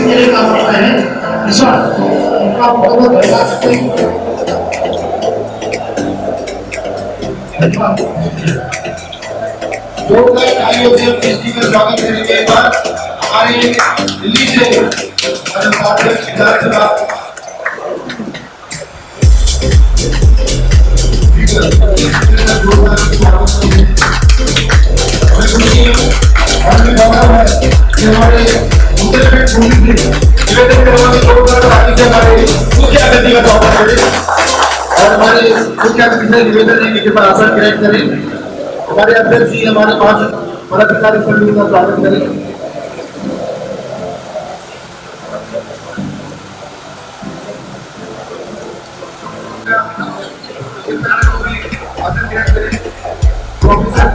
के लिए काम करते हैं। इस बार उनका बहुत बहुत धन्यवाद करते हैं। जोरदार तालियों से कृष्टि का स्वागत करेंगे। एक बार हमारे दिल्ली से हमारे उत्तराखंड पुलिस ने निवेदन करवाने मुख्य अतिथि का स्वागत करें और हमारे मुख्य अतिथि से निवेदन है कि कृपया आसन ग्रहण करें। हमारे अध्यक्ष जी हमारे पास पदाधिकारी सभी का स्वागत करें। आसन ग्रहण करें। प्रोफेसर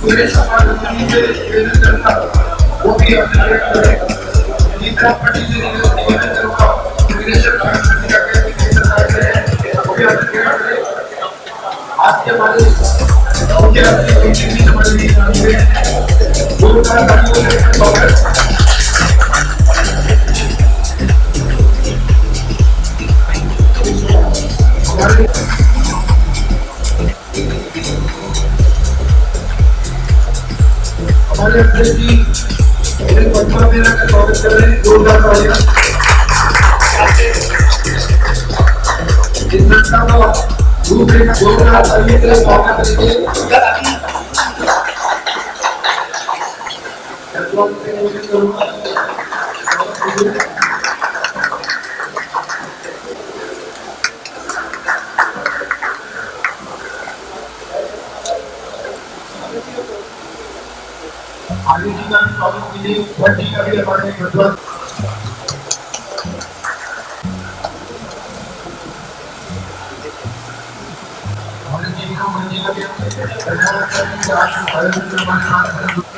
सुरेश कुमार जी से निवेदन करता वो भी आसन ग्रहण करें। जीतना पार्टी से निवेदन करूंगा निवेशक का वो भी आसन ग्रहण करें। आज के हमारे मुख्य अतिथि हमारे लिए जोरदार तालियों से स्वागत। हमारे अध्यक्ष जी पद्मा मेरा का स्वागत कर रहे हैं। जोरदार तालियां। इस संस्था को दूसरे जोरदार तालियों से स्वागत करेंगे। आगे जी का भी स्वागत कीजिए। भट्टी का भी हमारे प्रज्वल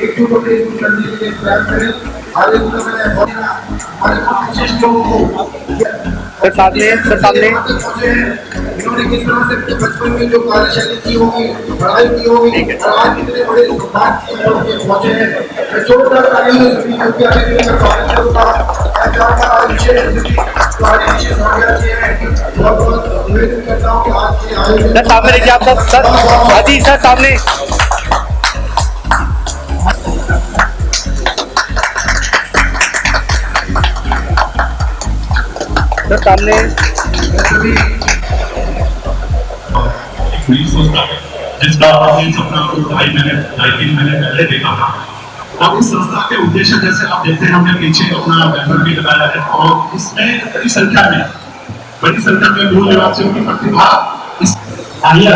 एकजुट होकर इस करने के लिए प्रयास करें। आगे हमारे विशिष्ट लोगों को सामने इन्होंने किस तरह से बचपन में जो कार्यशैली की होगी, पढ़ाई की होगी, आज कितने बड़े सुधार पहुंचे हैं। जोरदार तालियों से सभी मुख्य अतिथि का स्वागत करूंगा। विशेष अतिथि बहुत बहुत निवेदन करता हूँ कि आज के आयोजन सामने देखिए आप सब सर हाजी सर सामने सामने जिसका आपने सपना को 2.5 महीने 3 महीने पहले देखा था। और इस संस्था के उद्देश्य जैसे आप देखते हैं हमने पीछे अपना बैनर भी लगाया है और इसमें बड़ी संख्या में मूल निवासियों की प्रतिभा इस आइए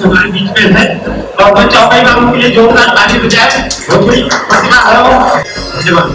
हमारे बीच में है और मैं चाहूंगा कि उनके लिए जोरदार ताली बजाए। बहुत बड़ी प्रतिभा है। धन्यवाद।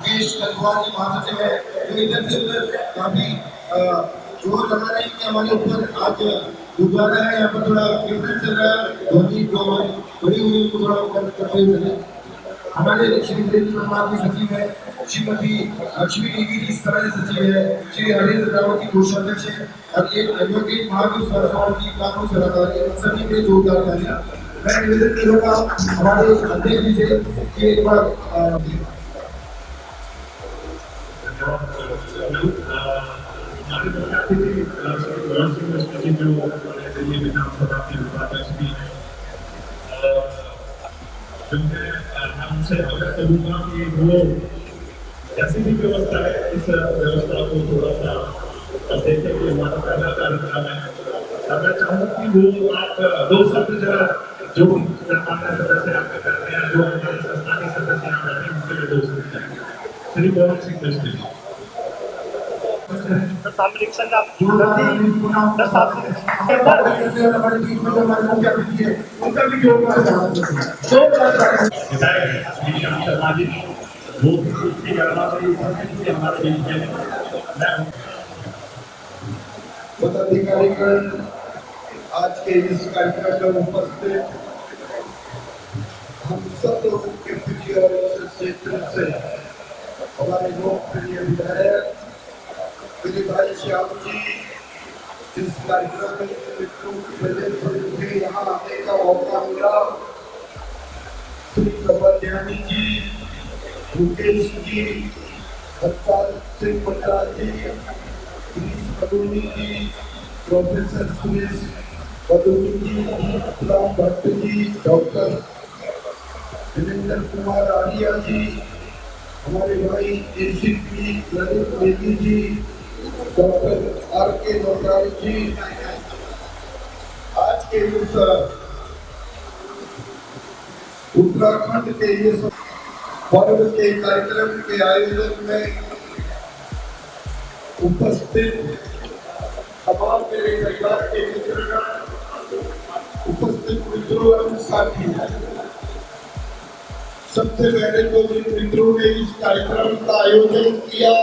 देश कलवार जी महासचिव है जो इधर से उधर काफी जोर लगा रहे हैं कि हमारे ऊपर आज गुरुद्वारा है, यहाँ पर थोड़ा कीर्तन चल रहा है, ध्वनि जो बड़ी हुई उसको थोड़ा कम करते हुए हमारे श्री देवी परमार की सचिव है, श्रीमती लक्ष्मी देवी जी समय सचिव है, श्री हरेंद्र रावत की कोषाध्यक्ष है और एक एडवोकेट महादेव सरस्वती की कानून सलाहकार सभी के जोरदार तालियां। मैं निवेदन करूंगा हमारे अध्यक्ष जी से कि एक बार हमारे प्रख्यात यूनिवर्सिटी जो दिल्ली विधानसभा के उपाध्यक्ष भी हैं, जो है मैं उनसे आग्रह करूँगा कि वो जैसी भी व्यवस्था है इस व्यवस्था को थोड़ा सा देखें कि हमारा पहला कार्यक्रम है। मैं चाहूँगा कि वो आप दो शब्द जरा जो सामान्य सदस्य आपके करते हैं, जो हमारे संस्था के सदस्य यहाँ बैठे हैं उनके लिए दो शब्द श्री पवन सिंह मिस्त्री जी। पदाधिकारीगण आज के इस कार्यक्रम में उपस्थित हम सब लोगों के प्रिय और इस क्षेत्र से हमारे लोकप्रिय विधायक श्री भाई श्याम जी इस कार्यक्रम में मित्रों की वजह से मुझे यहाँ आने का मौका मिला। श्री कमल जी, मुकेश जी, हरपाल सिंह पटराज जी, पदुनी जी, प्रोफेसर सुरेश पदुनी जी, राम भट्ट जी, डॉक्टर विरेंद्र कुमार आर्या जी, हमारे भाई ACP Lalit Negi ji, doctor R के नौटारी जी, आज के इस उत्तराखंड के इस पर्व के कार्यक्रम के आयोजन में उपस्थित तमाम मेरे परिवार के मित्रगण, उपस्थित मित्रों एवं साथी, सबसे पहले तो जिन मित्रों ने इस कार्यक्रम का आयोजन किया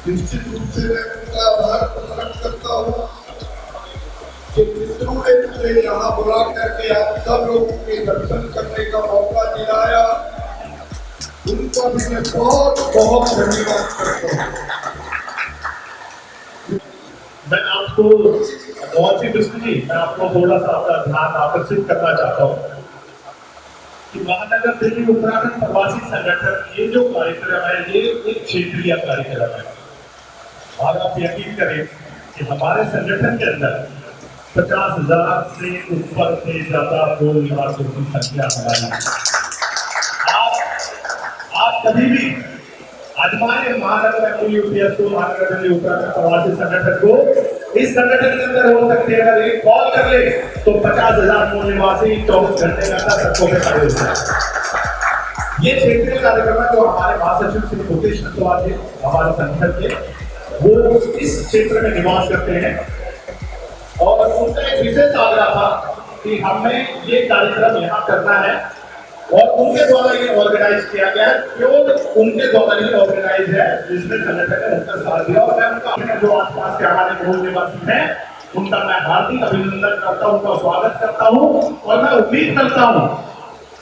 निश्चित रूप से मैं उनका आभार प्रकट करता हूँ कि मित्रों ने मुझे यहाँ बुला करके आप सब लोगों के दर्शन करने का मौका दिलाया, उनका भी मैं बहुत बहुत धन्यवाद करता हूँ। मैं आपको बहुत सी दृष्टि मैं आपको थोड़ा सा अपना ध्यान आकर्षित करना चाहता हूँ कि महानगर दिल्ली उत्तराखंड प्रवासी संगठन ये जो कार्यक्रम है ये एक क्षेत्रीय कार्यक्रम है और आप यकीन करें कि हमारे संगठन के अंदर 50,000 से ऊपर से ज्यादा मूल निवासियों की संख्या हमारी। आप कभी भी आजमाए महानगर यूपीएस को, महानगर दिल्ली उत्तराखंड प्रवासी संगठन को, इस संगठन के अंदर हो सकते हैं अगर एक कॉल कर ले तो 50,000 मूल निवासी 24 घंटे के अंदर सबको में खड़े होते हैं। ये क्षेत्रीय कार्यक्रम है जो हमारे महासचिव श्री मुकेश नटवार जी हमारे संगठन के वो इस क्षेत्र में निवास करते हैं और उनका एक विशेष आग्रह था कि हमें ये कार्यक्रम यहाँ करना है और उनके द्वारा ये ऑर्गेनाइज किया गया है, केवल उनके द्वारा ये ऑर्गेनाइज है जिसमें संगठन ने उनका साथ दिया और मैं उनका जो आसपास के हमारे मूल निवासी हैं उनका मैं हार्दिक अभिनंदन करता हूँ, उनका स्वागत करता हूँ और मैं उम्मीद करता हूँ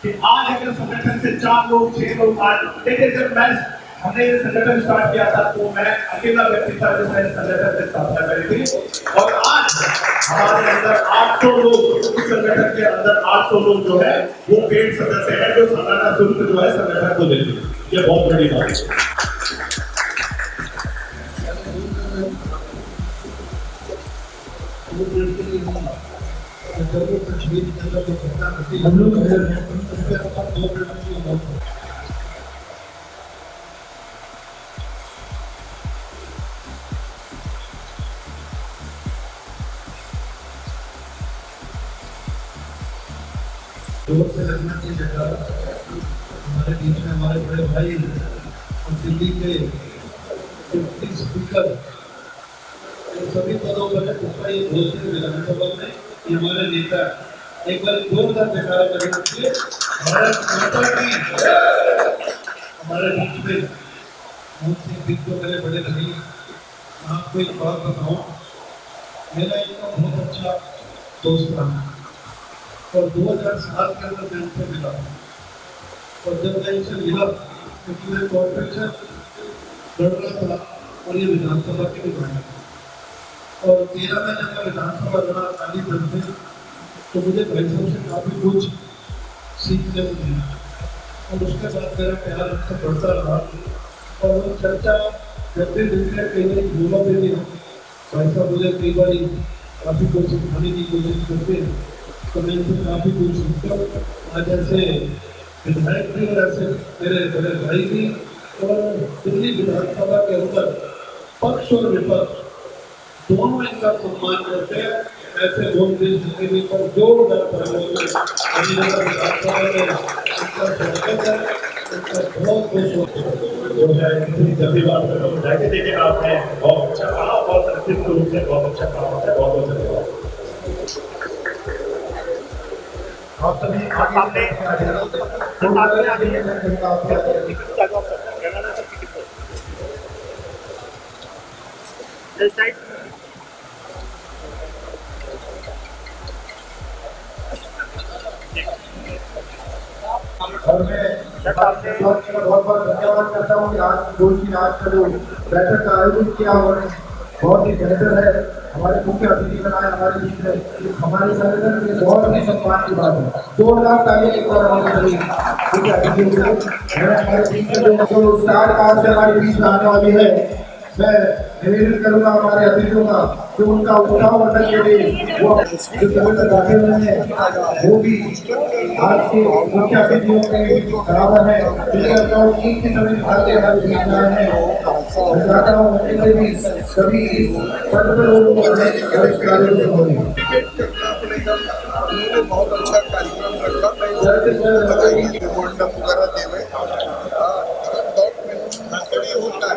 कि आज अगर संगठन से 4 लोग 6 लोग आज देखिए जब मैं हमने ये संगठन स्टार्ट किया था तो मैं अकेला व्यक्ति था जिसने संगठन से स्थापना करी थी और आज हमारे अंदर 800 लोग, इस संगठन के अंदर 800 लोग जो है वो पेड सदस्य हैं जो सालाना शुल्क जो है संगठन को देते हैं। ये बहुत बड़ी बात है। हम लोग जोर से लगना चाहिए था। हमारे बीच में हमारे बड़े भाई और दिल्ली के डिप्टी स्पीकर सभी पदों पर है, उसका ये घोषणा विधानसभा में ये हमारे नेता एक बार जोरदार जयकारा करेंगे। भारत माता की हमारे बीच में मोहन सिंह तो मेरे बड़े भाई, आपको एक बात बताऊं, मेरा इनका बहुत अच्छा दोस्त रहा और 2007 के अंदर मैं उनसे मिला और जब मैं उनसे मिला क्योंकि मैं कॉर्पोरेशन लड़ रहा था और ये विधानसभा के विधायक और 13 में जब मैं विधानसभा लड़ा अकाली दल में तो मुझे भाई साहब से काफ़ी कुछ सीखने को मिला और उसके बाद मेरा प्यार उनसे बढ़ता रहा और वो चर्चा जब भी मिलते कई बार बोला भी नहीं भाई साहब मुझे कई बार काफ़ी कुछ सिखाने की कोशिश करते हैं तो मैं इनसे काफ़ी कुछ सीखता हूँ। आज ऐसे विधायक भी और ऐसे मेरे बड़े भाई भी और दिल्ली विधानसभा के अंदर पक्ष और विपक्ष दोनों इनका सम्मान करते हैं। ऐसे लोग देश के भी पर जोरदार विधानसभा में इनका स्वागत है, इनका बहुत बहुत जो है इतनी जल्दी बात कर रहा हूँ जाके देखिए आपने बहुत अच्छा कहा, बहुत संक्षिप्त रूप से बहुत अच्छा कहा है, बहुत बहुत धन्यवाद। आप सभी सामने और मैं बहुत बहुत धन्यवाद करता हूँ कि आज का जो बैठक का आयोजन किया उन्होंने बहुत ही बेहतर है। हमारे मुख्य अतिथि बनाए हमारे बीच में हमारे संगठन के बहुत ही सम्मान की बात है। 2 लाख ताली एक बार हमारे मुख्य अतिथि हमारे बीच में जो स्टार कास्ट हमारे बीच में आने वाली है, मैं निवेदन करूंगा हमारे अतिथियों का कि उनका उत्साह वर्धन के लिए वो जो सभी बैठे हुए हैं वो भी आज के मुख्य अतिथियों के बराबर है। की सभी खाते हमारे बीच में आए हैं। मैं चाहता हूँ उनसे भी सभी इस पद पर लोगों को बहुत अच्छा कार्यक्रम रखा रिपोर्ट वगैरह देवे होता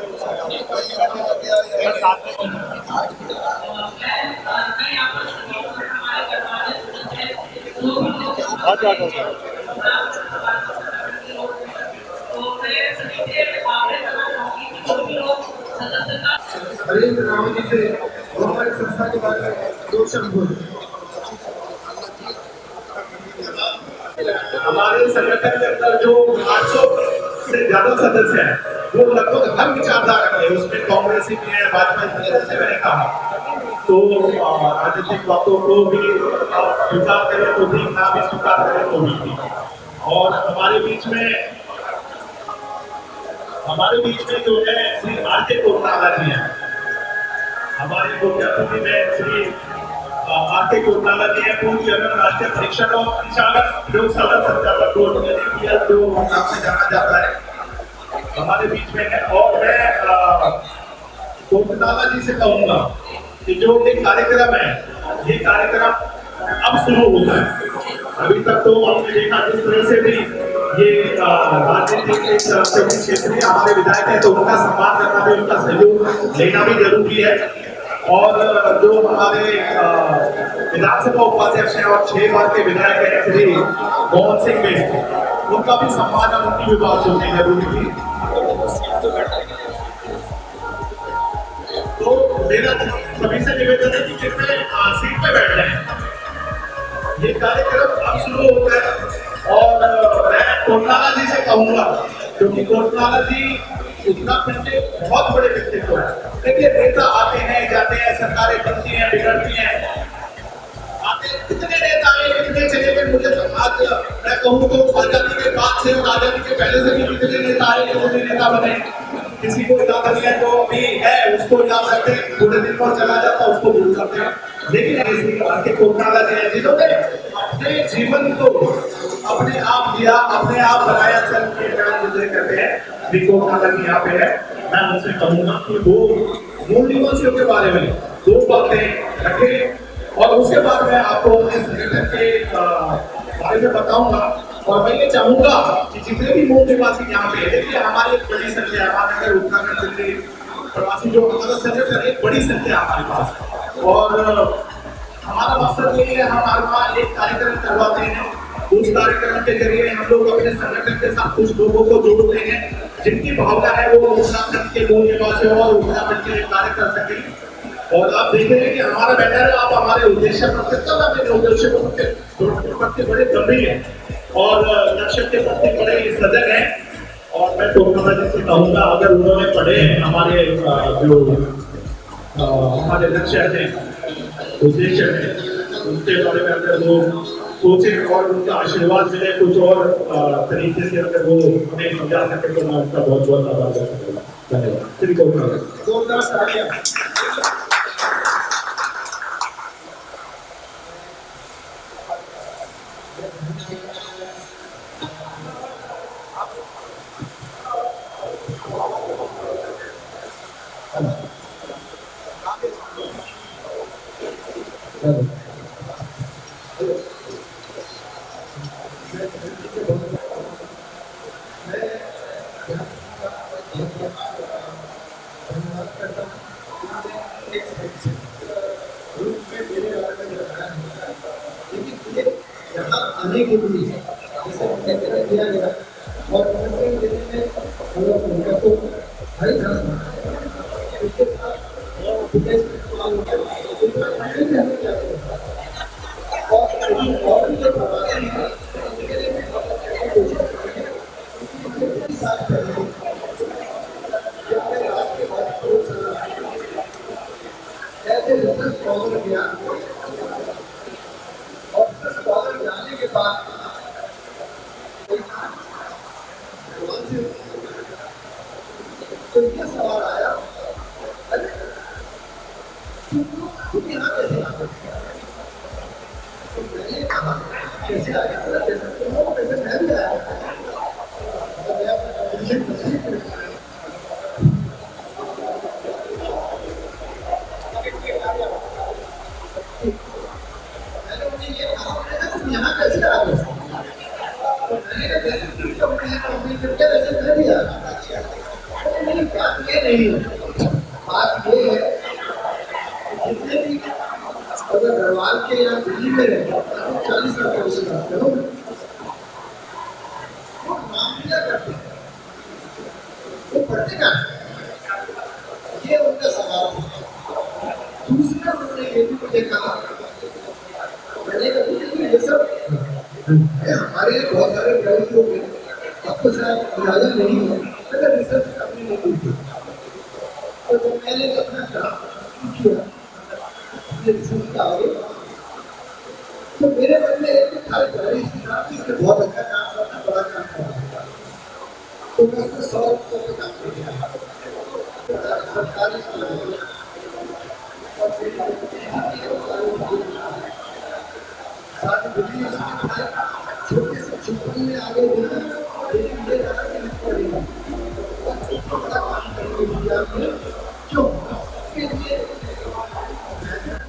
हरेंद्र राव जी से हमारी संस्था के बारे में 2 शब्द बोले। हमारे संगठन के अंदर जो 800 से ज्यादा सदस्य हैं वो लगभग हर विचारधारा के, उसमें कांग्रेसी भी है, भाजपा भी है, जैसे मैंने कहा तो राजनीतिक बातों को भी स्वीकार करें तो भी, ना भी स्वीकार करें तो भी। और हमारे बीच में जो है श्री आर.के. कोटराला जी हैं, हमारे मुख्य अतिथि में श्री आर.के. कोटराला जी हैं, पूर्व चेयरमैन राष्ट्रीय परीक्षण और संचालक प्रयोगशाला संचालक बोर्ड जो नाम से जाना जाता है, हमारे बीच में है। और मैं कोटराला जी से कहूंगा कि जो ये कार्यक्रम है, ये कार्यक्रम अब शुरू होता है। अभी तक तो हमने देखा जिस तरह से भी ये राजनीतिक क्षेत्र में हमारे विधायक है तो उनका सम्मान करना भी, उनका सहयोग लेना भी जरूरी है। और जो हमारे विधानसभा उपाध्यक्ष हैं और 6 बार के विधायक हैं श्री मोहन सिंह बेस्ती, उनका भी सम्मान और उनकी भी बात होनी जरूरी थी। तो मेरा सभी से निवेदन है कि कितने सीट पे बैठ जाए। ये कार्यक्रम अब शुरू होता है और मैं कोटराला जी से कहूंगा, क्योंकि कोटराला जी उत्तराखंड के बहुत बड़े व्यक्तित्व है। देखिए नेता आते हैं जाते हैं, सरकारें बनती हैं बिगड़ती हैं, आते कितने नेता आए कितने चले गए। मुझे तो आज मैं कहूँ तो आजादी के बाद से और आजादी के पहले से भी कितने नेता आए कितने नेता बने, किसी को याद नहीं है, जो अभी है उसको याद रखते हैं, थोड़े दिन पर चला जाता उसको भूल करते हैं। लेकिन ऐसी बात के कोटनाला के जिन्होंने अपने जीवन को अपने आप दिया, अपने आप बनाया, चल के जिक्र करते हैं भी कोटनाला की यहाँ पे है। मैं उनसे कहूंगा कि वो मूल निवासियों के बारे में दो बातें रखें और उसके बाद मैं आपको इस संगठन के बारे में बताऊंगा। और मैं ये चाहूंगा कि जितने भी मूल निवासी यहाँ पे देखिए, हमारी एक बड़ी संख्या महानगर उत्तराखंड के प्रवासी जो हमारा संगठन एक बड़ी संख्या हमारे पास, और हमारा मकसद ये है, हम हर बार एक कार्यक्रम करवाते हैं। उस कार्यक्रम के जरिए हम लोग अपने संगठन के साथ कुछ लोगों को जोड़ते हैं जिनकी भावना है वो उत्तराखंड के मूल निवासियों और उत्तराखंड के लिए कार्य कर सके। और आप देखेंगे कि हमारा बैनर है, आप हमारे उद्देश्य प्रति बड़े गंभीर हैं और लक्ष्य के प्रति बड़े सजग हैं। और मैं कोटनाला जी से कहूँगा, अगर उन्होंने पढ़े हमारे जो हमारे लक्ष्य हैं, उद्देश्य है, उनके बारे में अगर वो सोचे और उनका आशीर्वाद मिले कुछ और तरीके से, अगर वो हमें समझा सके तो मैं उनका बहुत बहुत आभार व्यक्त करूँगा। धन्यवाद। श्री कोटनाला। आने के लिए जैसे निर्णय दिया गया और निर्णय हम लोग उनका तो हर तरह उसके साथ विदेश और भी जो प्रवासी हैं उनके लिए साथ करेंगे ऐसे रिसर्च स्कॉलर किया और रिसर्च स्कॉलर जाने के बाद तो ये सवाल आया तुम यहाँ कैसे आ सकते? तो मैंने कहा कैसे आया? कैसे मैं भी आया? यहाँ कैसे आ गए? तो मैंने कहा जैसे कंपनी करके वैसे मैं भी आ गया। मेरी बात ये नहीं है, बात ये है जितने भी अगर गढ़वाल के या दिल्ली में रहते हैं 40 साल का उसे करते हो वो नाम क्या करते हैं, वो पढ़ते ना, ये उनका सवाल है। दूसरा उन्होंने ये भी मुझे कहा, मैंने कहा ये सब हमारे बहुत सारे प्रयोग लोग हैं, आपको शायद अंदाजा नहीं है, अगर रिसर्च करनी नहीं थी तो जब मैंने अपना किया रिसर्च का आगे तो मेरे मन में एक था कि बहुत अच्छा काम करना, बड़ा काम करना, तो मैं उसको 100 पे काम कर दिया सरकारी स्कूल और फिर साथ बिजली छोटे से छोटे में आगे बढ़ा, लेकिन ये रहा कि नहीं पड़ेगा बड़ा काम करने के लिए क्यों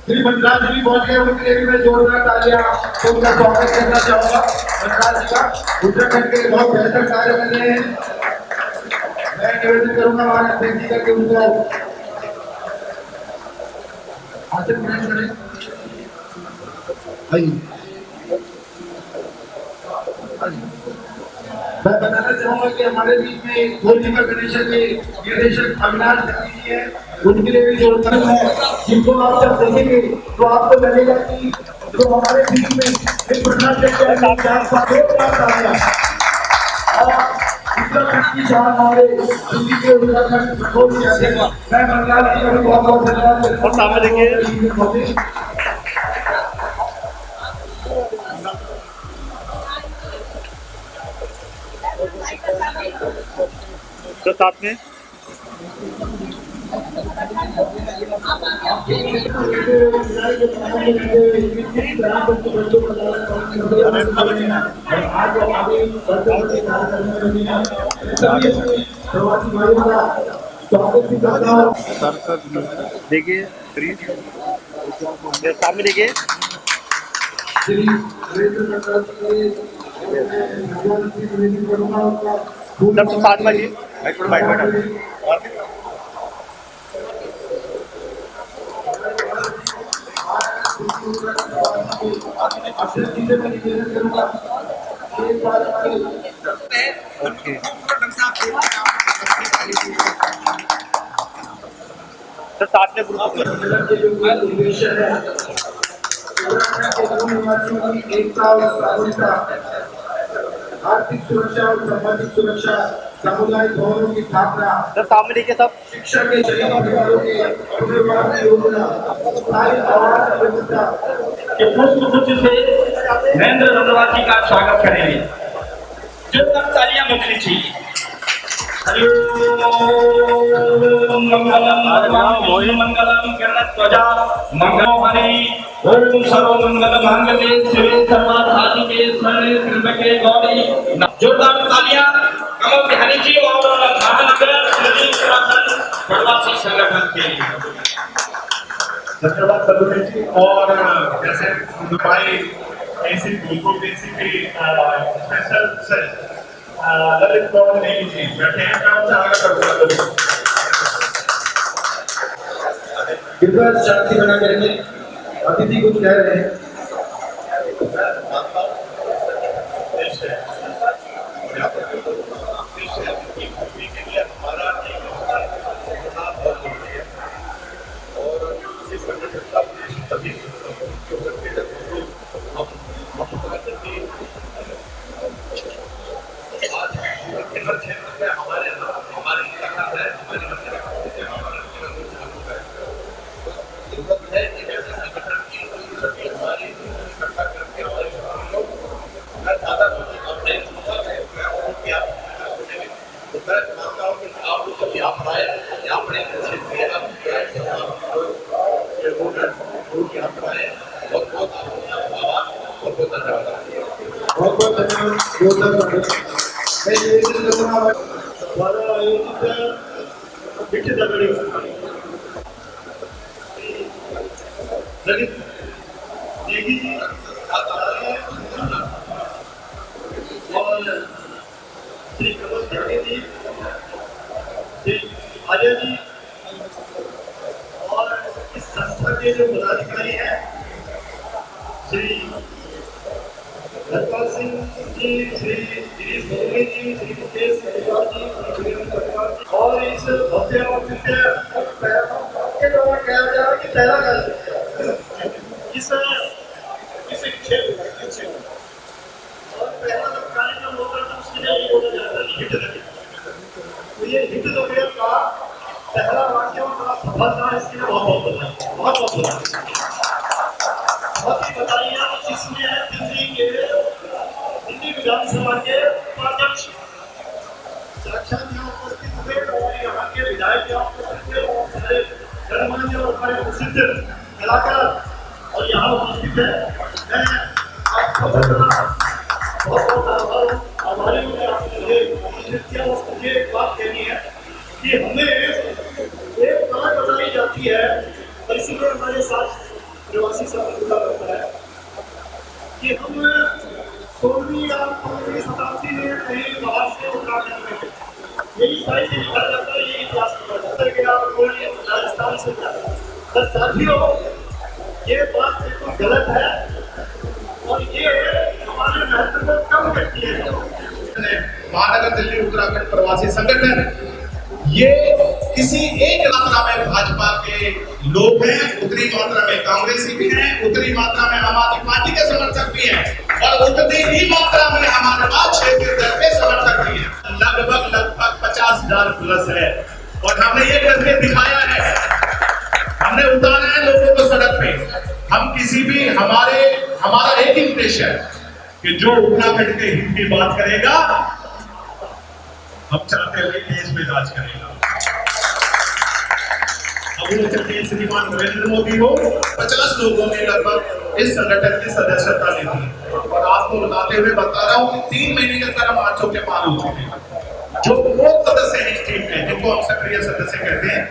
श्री बंदराज जी बोल गए, उनके लिए भी मैं जोरदार तालियां उनका स्वागत करना चाहूंगा। बंदराज जी का उत्तराखंड के बहुत बेहतर कार्य कर रहे हैं। मैं निवेदन करूंगा हमारे अध्यक्ष जी करके उनको आसन ग्रहण करें। मैं बताना चाहूंगा कि हमारे बीच में गोलदीपा गणेशन के निर्देशक अविनाश जी हैं, उनके लिए भी जोरदार है, जिनको आप जब देखेंगे तो आपको लगेगा कि जो हमारे बीच में एक प्रधान की शान हमारे दिल्ली के उत्तराखंड प्रकोष्ठ के अध्यक्ष मैं बंगाल जी का भी बहुत बहुत धन्यवाद। और सामने देखिए तो साथ में देखिए सामने देखिए सब साथ में जी सर साथ में ग्रुप एकता और सामूहिकता, आर्थिक सुरक्षा और सामाजिक सुरक्षा, सामुदायिक भवनों की स्थापना, सर सामने देखिए सब शिक्षा के शहीद परिवारों के पुनर्वास की योजना, स्थायी आवास व्यवस्था कि पुष्प से महेंद्र रंगवासी का स्वागत करेंगे। जो तक तालियां बजनी चाहिए। मंगलम मंगलम गणध्वजा मंगलमणि ओम सर्व मंगल मांगल्ये शिवे सर्वार्थ साधिके शरणे त्र्यंबके गौरी। जोरदार तालियां कमल बिहारी जी और महानगर उत्तराखंड प्रवासी संगठन के लिए। धन्यवाद बलुनी जी। और जैसे दुबई ऐसी बिल्कुल एसीपी स्पेशल सेल ललित पवन नेगी जी बैठे हैं, मैं उनसे आगे करूंगा। कृपया शांति बना करेंगे, अतिथि कुछ कह रहे हैं। बहुत धन्यवाद। श्री कमल ध्यानी जी, श्री आर्य जी और इस संस्था के जो पदाधिकारी हैं श्री धनपाल सिंह जी, श्री गिरीश भोगे जी, श्री मुकेश अग्रवाल जी, श्री अग्रवाल जी और इस भव्य और दिव्य के द्वारा कहा जा रहा है कि पहला कर इस क्षेत्र और पहला जब कार्यक्रम होता है तो उसके लिए ये बोला जाता है हिट द गेम। तो ये हिट द गेम का पहला वाक्य और बड़ा सफल था, इसके लिए बहुत बहुत बधाई, बहुत बहुत बधाई। बहुत ही बधाइयाँ इसमें दिल्ली विधानसभा के उपाध्यक्ष साक्षात यहाँ उपस्थित हुए और यहाँ के विधायक यहाँ उपस्थित हुए और सारे गणमान्य और हमारे प्रसिद्ध कलाकार और यहाँ उपस्थित है। मैं आपको बहुत आभारी हूँ कि आपने मुझे आमंत्रित किया और मुझे एक बात कहनी है कि हमें एक बात बताई जाती है और इसीलिए हमारे साथ प्रवासी संघ जुड़ा रहता है कि हम 16वीं या 15वीं शताब्दी में कहीं बाहर से उत्तराखंड में यही सारी चीज लिखा जाता है, यही इतिहास लिखा जाता है कि आप कोई राजस्थान से क्या बस साथियों, ये बात बिल्कुल गलत है और ये हमारे महत्व को कम करती है। महानगर दिल्ली उत्तराखंड प्रवासी संगठन ये किसी एक मात्रा में भाजपा के लोग हैं, उतनी मात्रा में कांग्रेसी भी हैं, उतनी मात्रा में आम आदमी पार्टी के समर्थक भी हैं और उतनी ही मात्रा में हमारे पास क्षेत्रीय दल के समर्थक भी हैं। लगभग 50,000 प्लस है और हमने ये करके दिखाया है, हमने उतारा है लोगों को सड़क पे। हम किसी भी हमारा एक ही उद्देश्य है कि जो उत्तराखंड के हित की बात करेगा हम चाहते हुए देश में राज करेगा। अब चाहे श्रीमान नरेंद्र मोदी हो, 50 लोगों ने लगभग इस संगठन की सदस्यता ली थी। और आपको बताते हुए बता रहा हूँ कि 3 महीने के अंदर हम 800 के पार हो चुके हैं। जो वो सदस्य हैं इस टीम में, जिनको हम सक्रिय सदस्य कहते हैं,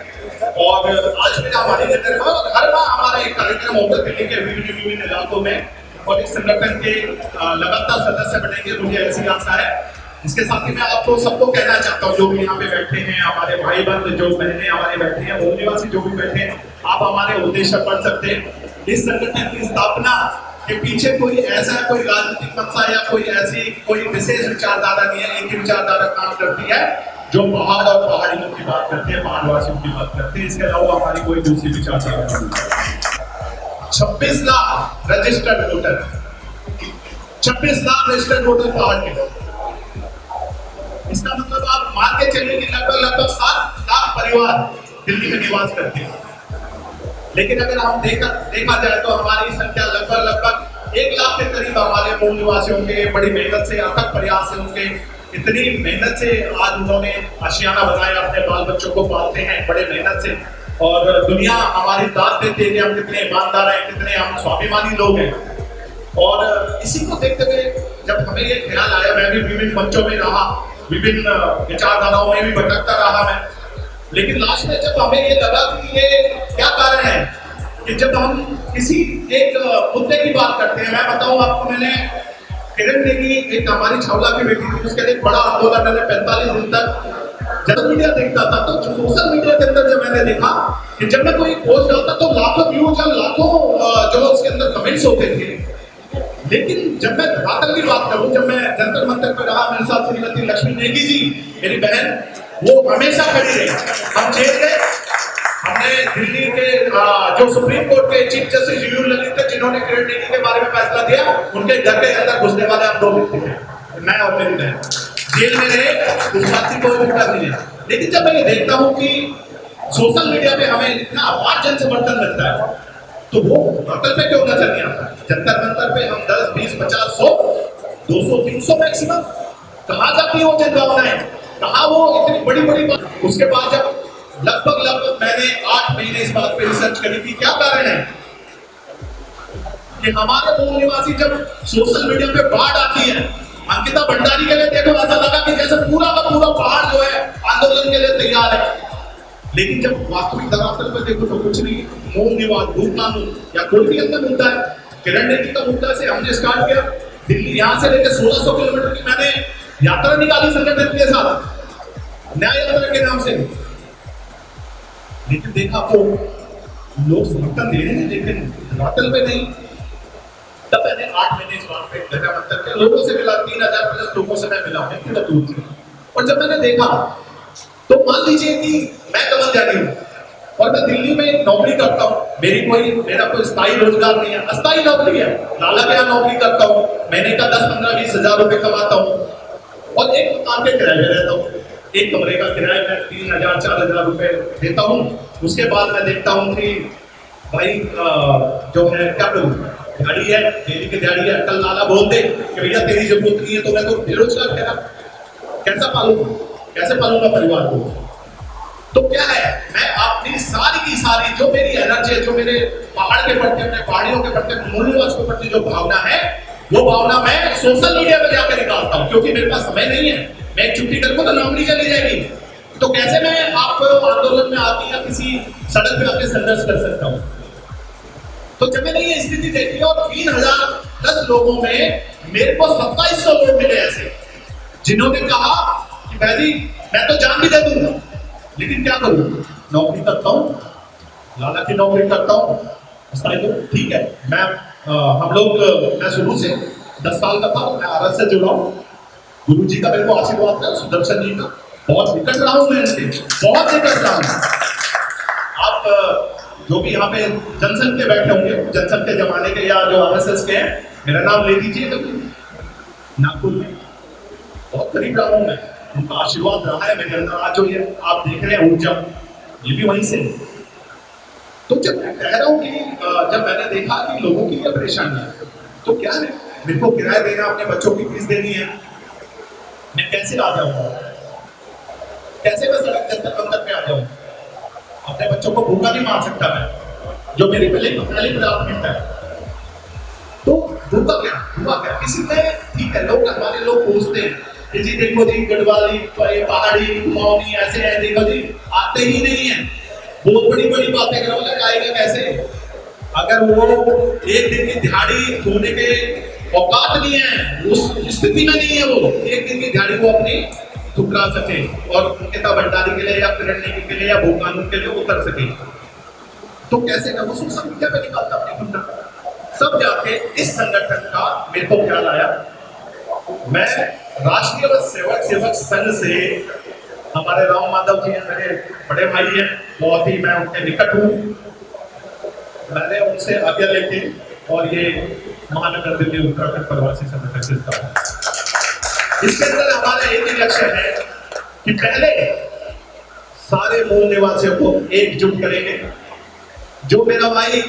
और आज भी हमारी नजर में और हर बार हमारा एक कार्यक्रम होता है दिल्ली के विभिन्न इलाकों में, और इस संगठन के लगातार सदस्य बनेंगे, मुझे ऐसी आशा है। इसके साथ ही मैं आपको सबको कहना चाहता हूँ, जो भी यहाँ पे बैठे हैं, हमारे भाई बंद जो बहने हमारे बैठे हैं, मूल निवासी जो भी बैठे हैं, आप हमारे उद्देश्य पढ़ सकते हैं। इस संगठन की स्थापना के पीछे कोई ऐसा कोई राजनीतिक मंशा या कोई विशेष विचारधारा नहीं है। एक ही विचारधारा काम करती है जो पहाड़ और पहाड़ियों की बात करते हैं, पहाड़वासियों की बात करते हैं। इसके अलावा हमारी कोई दूसरी विचारधारा नहीं है। 26 lakh registered voter, 26 lakh registered voter पहाड़ के। इसका मतलब आप मान के चलिए कि लगभग 7 लाख परिवार दिल्ली में निवास करते हैं। लेकिन अगर हम देखा जाए तो हमारी संख्या लगभग 1 लाख के करीब हमारे मूल निवासियों के बड़ी मेहनत से, अथक प्रयास से, उनके इतनी मेहनत से आज उन्होंने आशियाना बनाया, अपने बाल बच्चों को पालते हैं बड़े मेहनत से। और दुनिया हमारी दाद देती है कि हम कितने ईमानदार हैं, कितने हम स्वाभिमानी लोग हैं। और इसी को देखते हुए जब हमें ये ख्याल आया, मैं भी विभिन्न मंचों में रहा, विभिन्न विचारधाराओं में भी भटकता रहा मैं, लेकिन लास्ट में जब हमें ये लगा कि ये क्या कारण है कि जब हम किसी एक मुद्दे की बात करते हैं, मैं बताऊं आपको, मैंने किरण नेगी, एक हमारी छावला की बेटी थी, उसके लिए बड़ा आंदोलन, मैंने 45 दिन तक जब मीडिया देखता था, तो सोशल मीडिया के अंदर जब मैंने देखा कि जब मैं कोई पोस्ट डालता तो लाखों व्यूज और लाखों जो उसके अंदर कमेंट्स होते थे। लेकिन जब मैं धरातल की बात करूं, जब मैं जंतर मंतर पर रहा, मेरे साथ श्रीमती लक्ष्मी नेगी जी, मेरी बहन, वो हमेशा खड़ी रही। हम जेल गए, हमने दिल्ली के जो सुप्रीम कोर्ट के चीफ जस्टिस यूयू ललित थे, जिन्होंने किरण नेगी के बारे में फैसला दिया, उनके घर के अंदर घुसने वाले हम 2 व्यक्ति थे, मैं और मेरी बहन, जेल में रहे, उस साथी को मौका नहीं है। लेकिन जब मैं ये देखता हूँ कि सोशल मीडिया पे हमें इतना अपार जन समर्थन मिलता है, तो वो धरातल पे क्यों नजर नहीं आता? जंतर मंतर पे हम 10, 20, 50, 100, 200, 300 मैक्सिमम, कहाँ जाती है वो जनभावनाएं, कहाँ वो इतनी बड़ी बात। उसके बाद जब लगभग मैंने 8 महीने इस बात पे रिसर्च करी थी, क्या कारण है कि हमारे मूल निवासी जब सोशल मीडिया पे बाढ़ आती है, अंकिता भंडारी के लिए देखो ऐसा लगा कि जैसे पूरा का पूरा पहाड़ जो है आंदोलन के लिए तैयार है। लेकिन जब वास्तविक धरातल पर देखो तो कुछ नहीं, मूल निवास, भू कानून या कोई भी अंदर मुद्दा है। किरण नेगी का मुद्दा से हमने स्टार्ट किया, दिल्ली यहाँ से लेकर 1600 किलोमीटर की मैंने यात्रा निकाली संगठन के साथ, न्याय यात्रा के नाम से। लेकिन देखा तो लोग समर्थन दे रहे हैं, लेकिन धरातल पे नहीं। तब मैंने 8 महीने इस बात पे जगह मंतर के लोगों से मिला, 3000 प्लस लोगों से मैं मिला हूँ। और जब मैंने देखा तो मान लीजिए कि मैं कमल जानी हूँ और मैं दिल्ली में नौकरी करता हूँ, मेरा कोई स्थायी रोजगार नहीं है, अस्थायी नौकरी है, लाला के यहाँ नौकरी करता हूँ, महीने का 10, 15, 20 हजार रुपए कमाता हूँ, और एक मकान के किराए में रहता हूँ। एक कमरे का किराया मैं 3000, 4000 रुपए देता हूँ। उसके बाद मैं देखता हूँ कि भाई जो है क्या करूँ, गाड़ी है, डेली की गाड़ी है, कल लाला बोल दे कि भैया तेरी जरूरत नहीं है, तो मैं तो बेरोजगार कह रहा, कैसे पालूंगा परिवार को? तो क्या है, मैं अपनी सारी की सारी जो मेरी एनर्जी है, जो मेरे पहाड़ के प्रति, अपने पहाड़ियों के प्रति, मूल निवास के प्रति जो भावना है, वो भावना मैं सोशल मीडिया पर जाकर निकालता हूँ, क्योंकि मेरे पास समय नहीं है। मैं एक छुट्टी करूंगा तो नौकरी चली जाएगी, तो कैसे मैं आपको आंदोलन में आके या किसी सड़क पे आके संघर्ष कर सकता हूँ? तो जब मैंने ये स्थिति देखी और 3010 लोगों में मेरे को 2700 लोग मिले ऐसे, जिन्होंने कहा कि भाई जी मैं तो जान भी दे दूंगा, लेकिन क्या करूं, नौकरी करता हूँ, लाला की नौकरी करता हूँ, ठीक है। मैं शुरू से 10 साल का था, मैं आरएस से जुड़ा हूँ, गुरु जी का मेरे को आशीर्वाद था, सुदर्शन जी का, बहुत निकट रहा हूँ मैं इनसे, बहुत निकट रहा हूँ। आप जो भी यहाँ पे जनसंघ के बैठे होंगे, जनसंघ के जमाने के या जो आरएसएस के हैं, मेरा नाम ले लीजिए, नागपुर में बहुत करीब रहा हूँ मैं, उनका आशीर्वाद रहा है मेरे अंदर। आज जो ये आप देख रहे हैं ऊर्जा, ये भी वहीं से। तो जब मैं कह रहा हूँ कि जब मैंने देखा कि लोगों की क्या परेशानी है, तो क्या है, मेरे को किराया देना, अपने बच्चों की फीस देनी है, मैं कैसे आ जाऊंगा, कैसे मैं सड़क जंतर मंतर पे आ जाऊँ? अपने बच्चों को भूखा नहीं मार सकता मैं, जो मेरी पहली प्राथमिकता है। तो हुआ क्या किसी में, ठीक है, लोग हमारे लोग पूछते हैं कि जी देखो जी गढ़वाली पहाड़ी मौनी ऐसे है, देखो जी आते ही नहीं है, बहुत बड़ी बड़ी बातें करो, आएगा कैसे? अगर वो एक दिन की दिहाड़ी होने के औकात नहीं है, उस स्थिति में नहीं है, वो एक दिन की दिहाड़ी को अपनी ठुकरा सके और उनके भंडारी के लिए या किरण के लिए या भूकानून के लिए उतर सके, तो कैसे का वो सोशल मीडिया पे निकालता अपनी घटना। सब जाके इस संगठन का मेरे को ख्याल आया, मैं राष्ट्रीय सेवक संघ से, हमारे राम माधव जी हैं, मेरे बड़े भाई हैं, बहुत ही मैं उनके निकट हूँ, मैंने उनसे आज्ञा लेके और ये महानगर दिल्ली उत्तराखंड प्रवासी संगठन से स्थापना। इसके अंदर हमारा एक ही लक्ष्य है कि पहले सारे मूल निवासियों को एकजुट करेंगे। जो मेरा भाई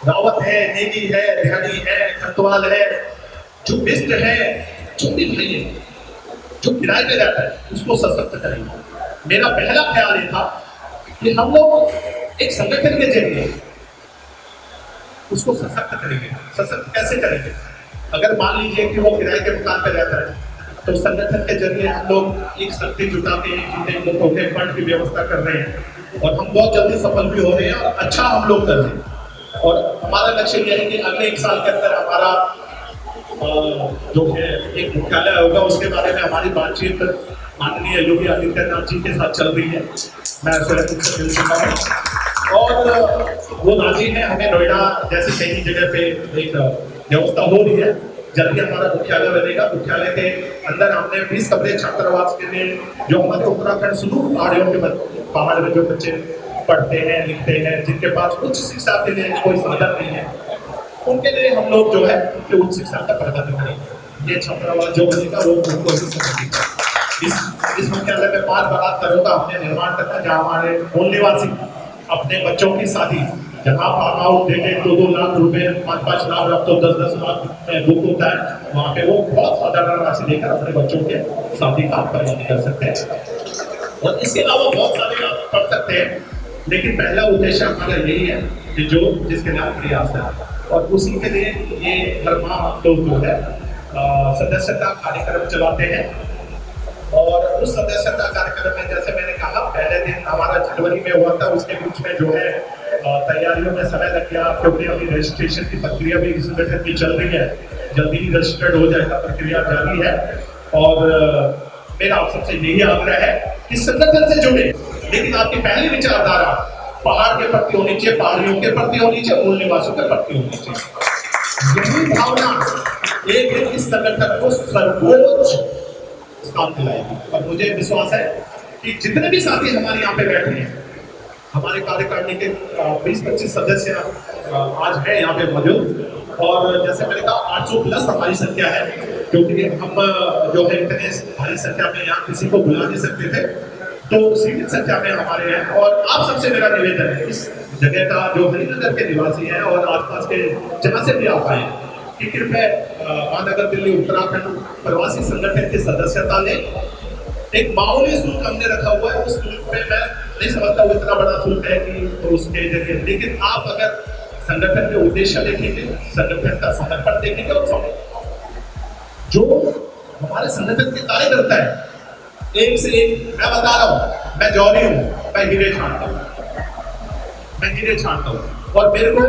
रावत है, नेगी है, ध्यानी है, खतवाल है, जो मिस्ट है, जो भी भाई है, जो किराए पे रहता है, उसको सशक्त करेंगे। मेरा पहला ख्याल ये था कि हम लोग एक संगठन के जरिए उसको सशक्त करेंगे। सशक्त कैसे करेंगे? अगर मान लीजिए कि वो किराए के मकान पे रहता है, तो संगठन के जरिए हम लोग एक शक्ति जुटा के लोगों के फंड की व्यवस्था कर रहे हैं और हम बहुत जल्दी सफल भी हो रहे हैं और अच्छा हम लोग कर रहे हैं। और हमारा लक्ष्य यह है कि अगले 1 साल के अंदर हमारा जो है एक मुख्यालय होगा, उसके बारे में हमारी बातचीत माननीय योगी आदित्यनाथ जी के साथ चल रही है। मैं स्वयं उनसे मिल चुका हूँ और वो राजी है, हमें नोएडा जैसे कई जगह पे एक व्यवस्था हो रही है। जल्दी हमारा मुख्यालय बनेगा। मुख्यालय के अंदर हमने 20 कमरे छात्रावास के लिए, जो हमारे उत्तराखंड सुदूर पहाड़ियों के पहाड़ में जो बच्चे पढ़ते हैं, लिखते हैं, जिनके पास उच्च शिक्षा के लिए कोई साधन नहीं है, उनके लिए हम लोग जो है उनके उच्च शिक्षा का प्रबंध करेंगे। ये छात्रावास जो बनेगा वो उनको ही समझेगा। इस मुख्यालय में 5 बारात घरों का हमने निर्माण करना, जहाँ हमारे मूल निवासी अपने बच्चों की शादी, जहाँ फार्म हाउस देके 2-2 लाख रुपए, 5-5 लाख, अब तो 10-10 लाख में बुक होता है, वहाँ पे वो बहुत साधारण राशि देकर अपने बच्चों के शादी का प्रबंध कर सकते हैं। और इसके अलावा बहुत सारे आप कर सकते हैं, लेकिन पहला उद्देश्य हमारा यही है कि जो जिसके नाम प्रयास है, और उसी के लिए ये हर माह हम लोग जो है सदस्यता कार्यक्रम चलाते हैं। और उस सदस्यता कार्यक्रम में जैसे मैंने कहा, पहले दिन हमारा जनवरी में हुआ था, उसके बीच में जो है तैयारियों में समय लग गया, क्योंकि अभी रजिस्ट्रेशन की प्रक्रिया भी इस संगठन की चल रही है, जल्दी ही रजिस्टर्ड हो जाएगा, प्रक्रिया जारी है। और मेरा आप सबसे यही आग्रह है कि संगठन से जुड़े, लेकिन आपकी पहली विचारधारा पहाड़ के प्रति होनी चाहिए, पहाड़ियों के प्रति होनी चाहिए, मूल निवासियों के प्रति होनी चाहिए। यही भावना एक दिन इस संगठन को सर्वोच्च स्थान दिलाएगी। और मुझे विश्वास है कि जितने भी साथी हमारे यहाँ पे बैठे हैं, हमारे कार्यकारिणी के 20-25 सदस्य आज है यहाँ पे मौजूद, और जैसे मैंने कहा 800+ हमारी संख्या है, क्योंकि हम जो है इतने भारी संख्या में यहाँ किसी को बुला नहीं सकते थे, तो सीमित संख्या में हमारे हैं। और आप सबसे मेरा निवेदन है, इस जगह का जो हरिनगर के निवासी हैं और आसपास के जहाँ से भी आप आए, कि कृपया महानगर दिल्ली उत्तराखंड प्रवासी संगठन की सदस्यता लें। एक मामूली शुल्क हमने रखा हुआ है, उस शुल्क में मैं नहीं समझता वो इतना बड़ा शुल्क है कि तो उसके जरिए, लेकिन आप अगर संगठन के उद्देश्य देखेंगे, संगठन का समर्पण देखेंगे और जो हमारे संगठन के कार्यकर्ता है, एक से एक, मैं बता रहा हूँ, मैं जौहरी हूँ, मैं हीरे छानता हूँ, और मेरे को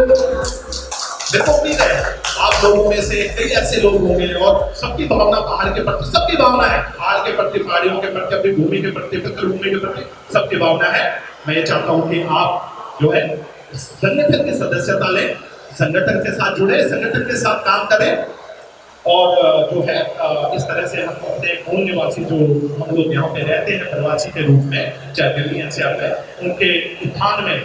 उम्मीद है आप लोगों में से कई ऐसे लोग होंगे, और सबकी भावना पहाड़ के प्रति, सबकी भावना है पहाड़ के प्रति, पहाड़ियों के प्रति, अपनी भूमि के प्रति, भूमि के प्रति सबकी भावना है। मैं ये चाहता हूँ कि आप जो है संगठन की सदस्यता लें, संगठन के साथ जुड़े, संगठन के साथ काम करें, और जो है इस तरह से हम अपने मूल निवासी जो हम लोग यहाँ पे रहते हैं प्रवासी के रूप में, चाहे दिल्ली एनसीआर में, उनके उत्थान में,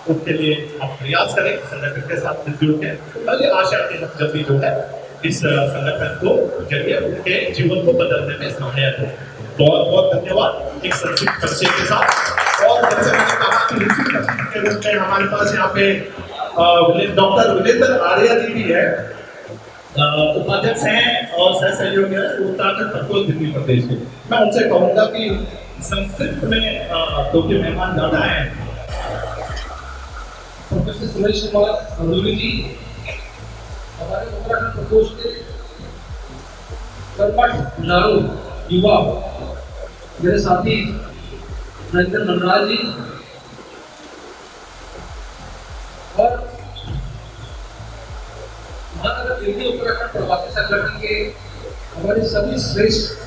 उनके लिए आप प्रयास करें संगठन के साथ मिलजुल के। बल्कि आशा है कि हम जल्दी जो है इस संगठन को जरिए उनके जीवन को बदलने में सहायक हो। बहुत बहुत धन्यवाद एक संक्षिप्त परिचय के साथ। और जैसे मैंने कहा कि ऋषि के रूप में हमारे पास यहाँ पे डॉक्टर वीरेंद्र आर्या जी भी है, उपाध्यक्ष हैं और सह सहयोगी हैं उत्तराखंड प्रकोष्ठ दिल्ली प्रदेश के। मैं उनसे कहूँगा कि संस्कृत में तो के मेहमान ज्यादा है। प्रोफेसर सुरेश कुमार अंदूरी जी, हमारे उत्तराखंड प्रकोष्ठ के कर्मठ जुझारू युवा मेरे साथी नरेंद्र नंदराज जी, और महानगर दिल्ली उत्तराखंड प्रवासी संगठन के हमारे सभी श्रेष्ठ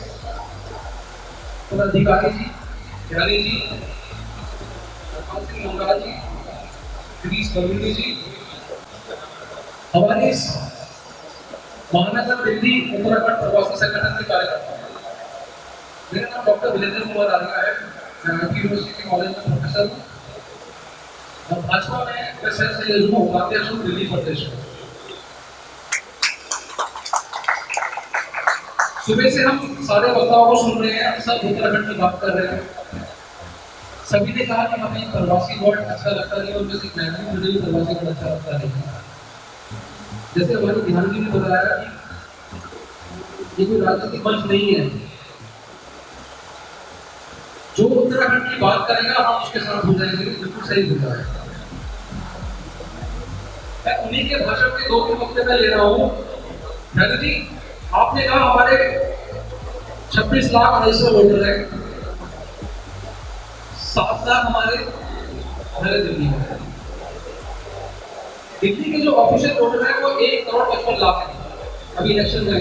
पदाधिकारी जी, ज्ञानी जी, हरपाल सिंह मंगला जी, गिरीश बलूनी जी, हमारे इस महानगर दिल्ली उत्तराखंड प्रवासी संगठन के कार्यकर्ता। मेरा नाम डॉक्टर वीरेंद्र कुमार आर्या है, मैं आईटी यूनिवर्सिटी कॉलेज में प्रोफेसर हूँ और भाजपा में प्रेसिडेंट उपाध्यक्ष हूँ दिल्ली प्रदेश में। सुबह से हम सारे वक्ताओं को सुन रहे हैं, सब उत्तराखंड की बात कर रहे हैं। सभी ने कहा कि हमें प्रवासी वर्ड अच्छा लगता नहीं, और मुझे प्रवासी वर्ड अच्छा लगता नहीं। जैसे हमारे ध्यान जी ने बताया कि ये कोई राजनीतिक मंच नहीं है, जो उत्तराखंड की बात करेगा हम उसके साथ हो जाएंगे, बिल्कुल सही होता है। मैं उन्हीं के भाषण के 2 वक्तव्य में ले रहा हूँ। जी, आपने कहा हमारे 26 लाख रजिस्टर वोटर है, 7 लाख हमारे दिल्ली में है। दिल्ली के जो ऑफिशियल वोटर है वो 1,55,00,000 है अभी इलेक्शन में।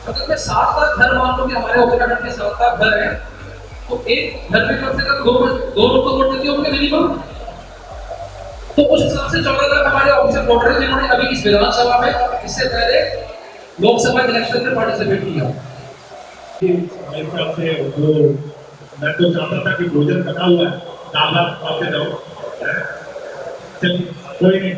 अगर मैं 7 लाख घर मान लो कि हमारे उत्तराखंड के 7 लाख घर है, तो एक घर में कम से कम 2 लोग तो वोट देते होंगे मिनिमम। तो उस हिसाब से 14 लाख हमारे ऑफिशियल वोटर है जिन्होंने अभी इस विधानसभा में इससे पहले लोकसभा इलेक्शन में पार्टिसिपेट किया। मेरे ख्याल से वो मैं तो चाहता था कि भोजन बना हुआ है, दाल भात खा के जाओ। चलिए कोई नहीं।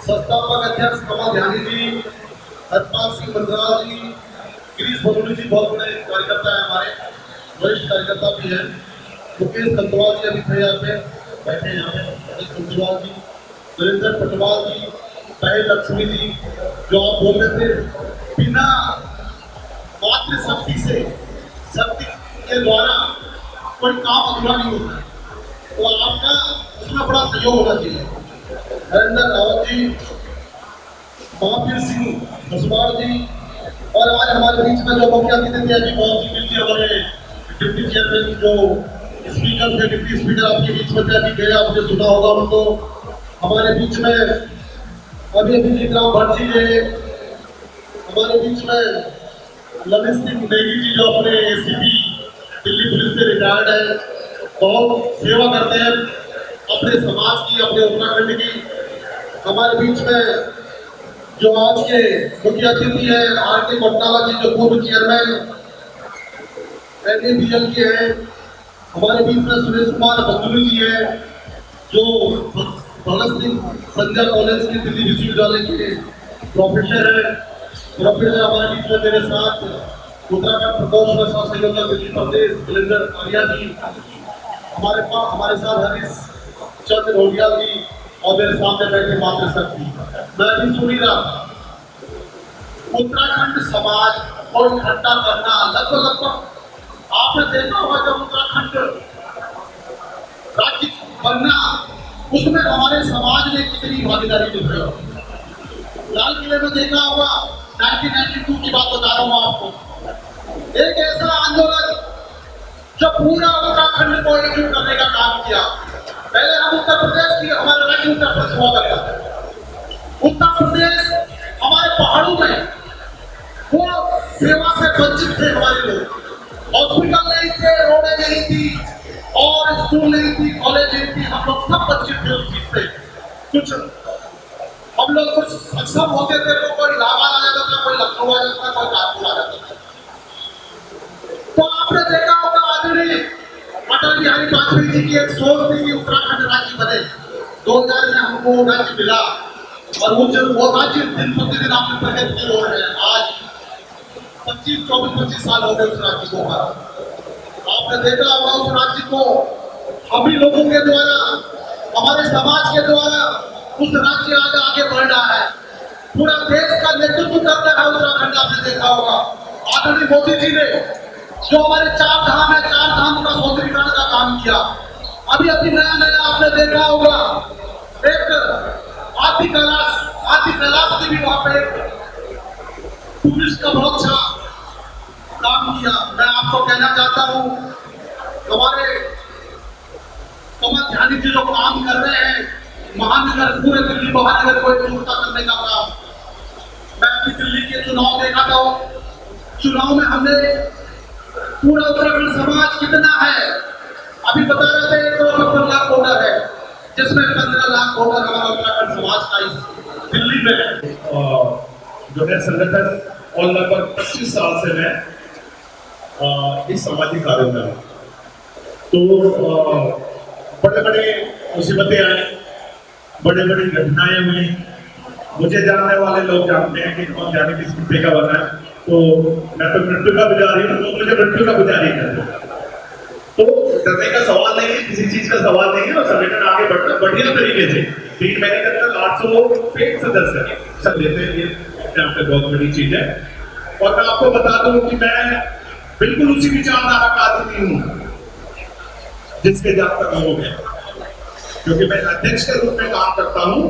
संस्थापक अध्यक्ष कमल ध्यानी जी, हरपाल सिंह मंगला जी, गिरीश बलूनी जी बहुत बड़े कार्यकर्ता है, हमारे वरिष्ठ कार्यकर्ता भी हैं। मुकेश कंटवाल जी अभी थे यहाँ पे, बैठे यहाँ पे, मुकेश कंटवाल जी, नरेंद्र पटवाल जी, पहल लक्ष्मी जी, जो आप बोल रहे थे बिना मात्र शक्ति से, शक्ति के द्वारा कोई काम अधूरा नहीं होता है, तो आपका उसमें बड़ा सहयोग होना चाहिए। नरेंद्र रावत जी, महावीर सिंह बसवाड़ जी, और आज हमारे बीच में जो मुख्य अतिथि थे अभी बहुत जी मिल जी, हमारे डिप्टी चेयरमैन जो स्पीकर थे, डिप्टी स्पीकर आपके बीच में थे, अभी गए, आपने सुना होगा उनको। हमारे बीच में अभी जीतराम भट्ट जी है, हमारे बीच में ललित सिंह नेगी जी जो अपने एसीपी दिल्ली पुलिस से रिटायर्ड है, बहुत सेवा करते हैं अपने समाज की, अपने उत्तराखंड की। हमारे बीच में जो आज के मुख्य अतिथि है आर.के. कोटाला जी, जो पूर्व चेयरमैन NABL के हैं। हमारे बीच में सुरेश कुमार बंदुली जी है, जो भगत सिंह संजय कॉलेज के दिल्ली विश्वविद्यालय के प्रोफेसर है। प्रोफेसर हमारे बीच में मेरे साथ उत्तराखंड प्रकोष्ठ में सह संयोजक दिल्ली प्रदेश वीरेंद्र आर्या जी, हमारे साथ हरीश चंद्र रोडिया जी, और मेरे सामने बैठे मात्र शक्ति। मैं भी सुनी रहा उत्तराखंड समाज को इकट्ठा करना, लगभग आपने देखा होगा जब उत्तराखंड राज्य बनना, उसमें हमारे समाज ने कितनी भागीदारी निभाई। लाल किले में देखा होगा, 1992 की बात बता रहा हूँ आपको, एक ऐसा आंदोलन जो पूरा उत्तराखंड को एकजुट करने का काम किया। पहले हम उत्तर प्रदेश की, हमारा राज्य उत्तर प्रदेश हुआ करता था। उत्तर प्रदेश हमारे पहाड़ों में वो सेवा से वंचित थे हमारे लोग, हॉस्पिटल नहीं थे, रोडें नहीं थी, और स्कूल नहीं थी, कॉलेज नहीं थी, हम लोग सब वंचित थे उस चीज से। कुछ हम लोग कुछ सक्षम होते थे तो कोई इलाहाबाद आ जाता था, कोई लखनऊ आ जाता था, कोई कानपुर आ जाता था। तो आपने देखा होगा आदरणीय अटल बिहारी वाजपेयी जी की एक सोच थी कि उत्तराखंड राज्य बने। 2000 में हमको राज्य मिला, और वो राज्य दिन प्रतिदिन आपने प्रगति की ओर है। आज 25 साल हो गए उस राज्य को। आपने देखा होगा उस राज्य को हम ही लोगों के द्वारा, हमारे समाज के द्वारा उस राज्य आगे बढ़ रहा है। पूरा देश का नेतृत्व कर रहा है उत्तराखंड। आपने देखा होगा आदरणीय मोदी जी ने जो हमारे 4 धाम है, 4 धाम का सौंदर्यीकरण का काम किया। अभी नया आपने देखा होगा एक आदि कैलाश की भी वहां पे टूरिस्ट का बहुत अच्छा काम किया। मैं आपको कहना चाहता हूं हमारे कमल ध्यानी जी जो काम कर रहे हैं महानगर, पूरे दिल्ली महानगर को एकजुटता करने का काम। मैं अभी दिल्ली के चुनाव देखा था, चुनाव में हमने पूरा उत्तराखंड समाज कितना है अभी बता रहे थे 1 लाख वोटर है, जिसमें 15 लाख वोटर हमारा उत्तराखंड समाज का इस दिल्ली में है। जो है संगठन और लगभग 25 साल से मैं इस सामाजिक कार्यों में हूँ। तो बड़े बड़े मुसीबतें आई, बड़े बड़ी घटनाएं हुई। मुझे जानने वाले लोग जानते हैं कि कौन जाने किस कुत्ते का बना है। तो मैं तो मृत्यु का पुजारी हूँ, तो मुझे मृत्यु का पुजारी करते। तो डरने का सवाल नहीं है, किसी चीज का सवाल नहीं है। और संगठन आगे बढ़ना बढ़िया तरीके से 3 महीने के अंदर 800 पेड सदस्य सब लेते हैं। ये बहुत बड़ी चीज है। और मैं आपको बता दूं कि मैं बिल्कुल उसी विचारधारा का आदमी हूँ जिसके ज्यादातर लोग हैं, क्योंकि मैं अध्यक्ष के रूप में काम करता हूं।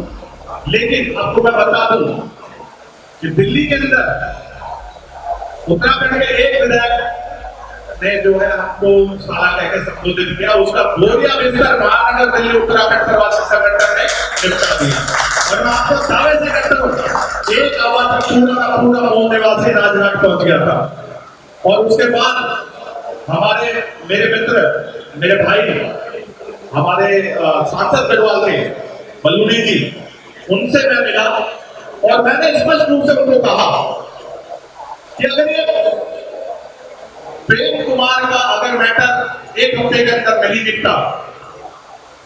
लेकिन आपको मैं बता दूं कि दिल्ली के अंदर उत्तराखंड के एक विधायक ने जो है हमको साला कहकर संबोधित किया, उसका बोरिया बिस्तर महानगर दिल्ली उत्तराखंड प्रवासी संगठन ने निपटा दिया। और मैं आपको दावे से कहता हूं एक आवाज पूरा मूल निवासी राजघाट पहुंच गया था। और उसके बाद हमारे मेरे मित्र, मेरे भाई, हमारे सांसद गढ़वाल के बल्लूनी जी, उनसे मैं मिला और मैंने स्पष्ट रूप से उनको कहा कि अगर ये प्रेम कुमार का अगर मैटर 1 हफ्ते के अंदर नहीं दिखता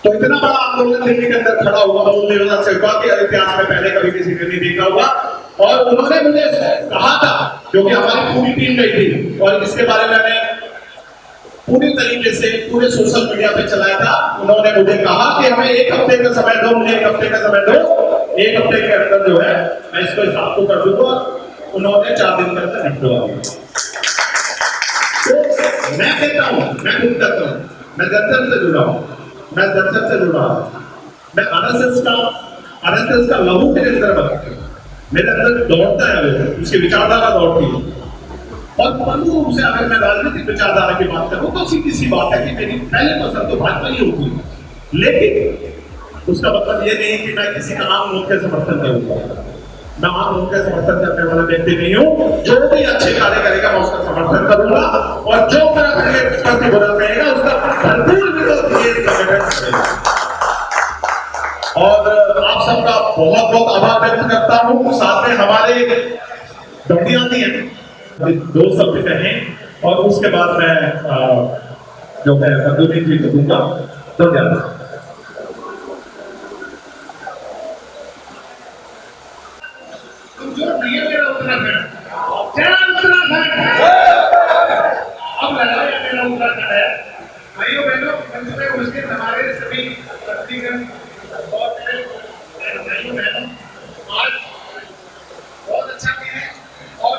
तो इतना बड़ा आंदोलन दिल्ली के अंदर खड़ा हुआ मूल निवासी के इतिहास में पहले कभी किसी ने नहीं देखा हुआ। और उन्होंने मुझे कहा था, क्योंकि हमारी पूरी टीम गई थी और इसके बारे में मैंने पूरी तरीके से पूरे सोशल मीडिया पे चलाया था। उन्होंने मुझे कहा कि हमें 1 हफ्ते का समय दो, मुझे 1 हफ्ते का समय दो, 1 हफ्ते के अंदर जो है मैं इसको हिसाब को कर दूंगा। उन्होंने 4 दिन के अंदर निपटवा दिया। तो मैं कहता हूँ, मैं खुद कहता हूँ, मैं जनता से जुड़ा हूँ, मैं जनता से जुड़ा हूँ। मैं आरएसएस का लहू के अंदर बनता हूँ, मेरे अंदर दौड़ता है, उसकी विचारधारा दौड़ती है। और पूर्ण रूप से अगर मैं राजनीतिक विचारधारा की बात करूं तो सीधी सी बात है कि मेरी पहले पसंद तो भाजपा ही होती है। लेकिन उसका मतलब ये नहीं कि मैं किसी का आम लोग के समर्थन करूंगा। मैं आम लोग के समर्थन करने वाला व्यक्ति नहीं हूं। जो भी अच्छे कार्य करेगा मैं उसका समर्थन करूंगा, और जो मेरा प्रति बुरा कहेगा उसका भरपूर विरोध ये संगठन करेगा। और आप सबका बहुत बहुत आभार व्यक्त करता हूं। साथ में हमारे दौड़िया दी है 2 शब्द कहें और उसके बाद मैं जो है बदूनी जी को दूंगा। धन्यवाद। जो नहीं मेरा उत्तराखंड, क्या उत्तराखंड अब लड़ाई मेरा उत्तराखंड है। भाइयों बहनों, मंच में उसके हमारे सभी व्यक्तिगण और मेरे भाइयों बहनों, आज बहुत अच्छा किया है और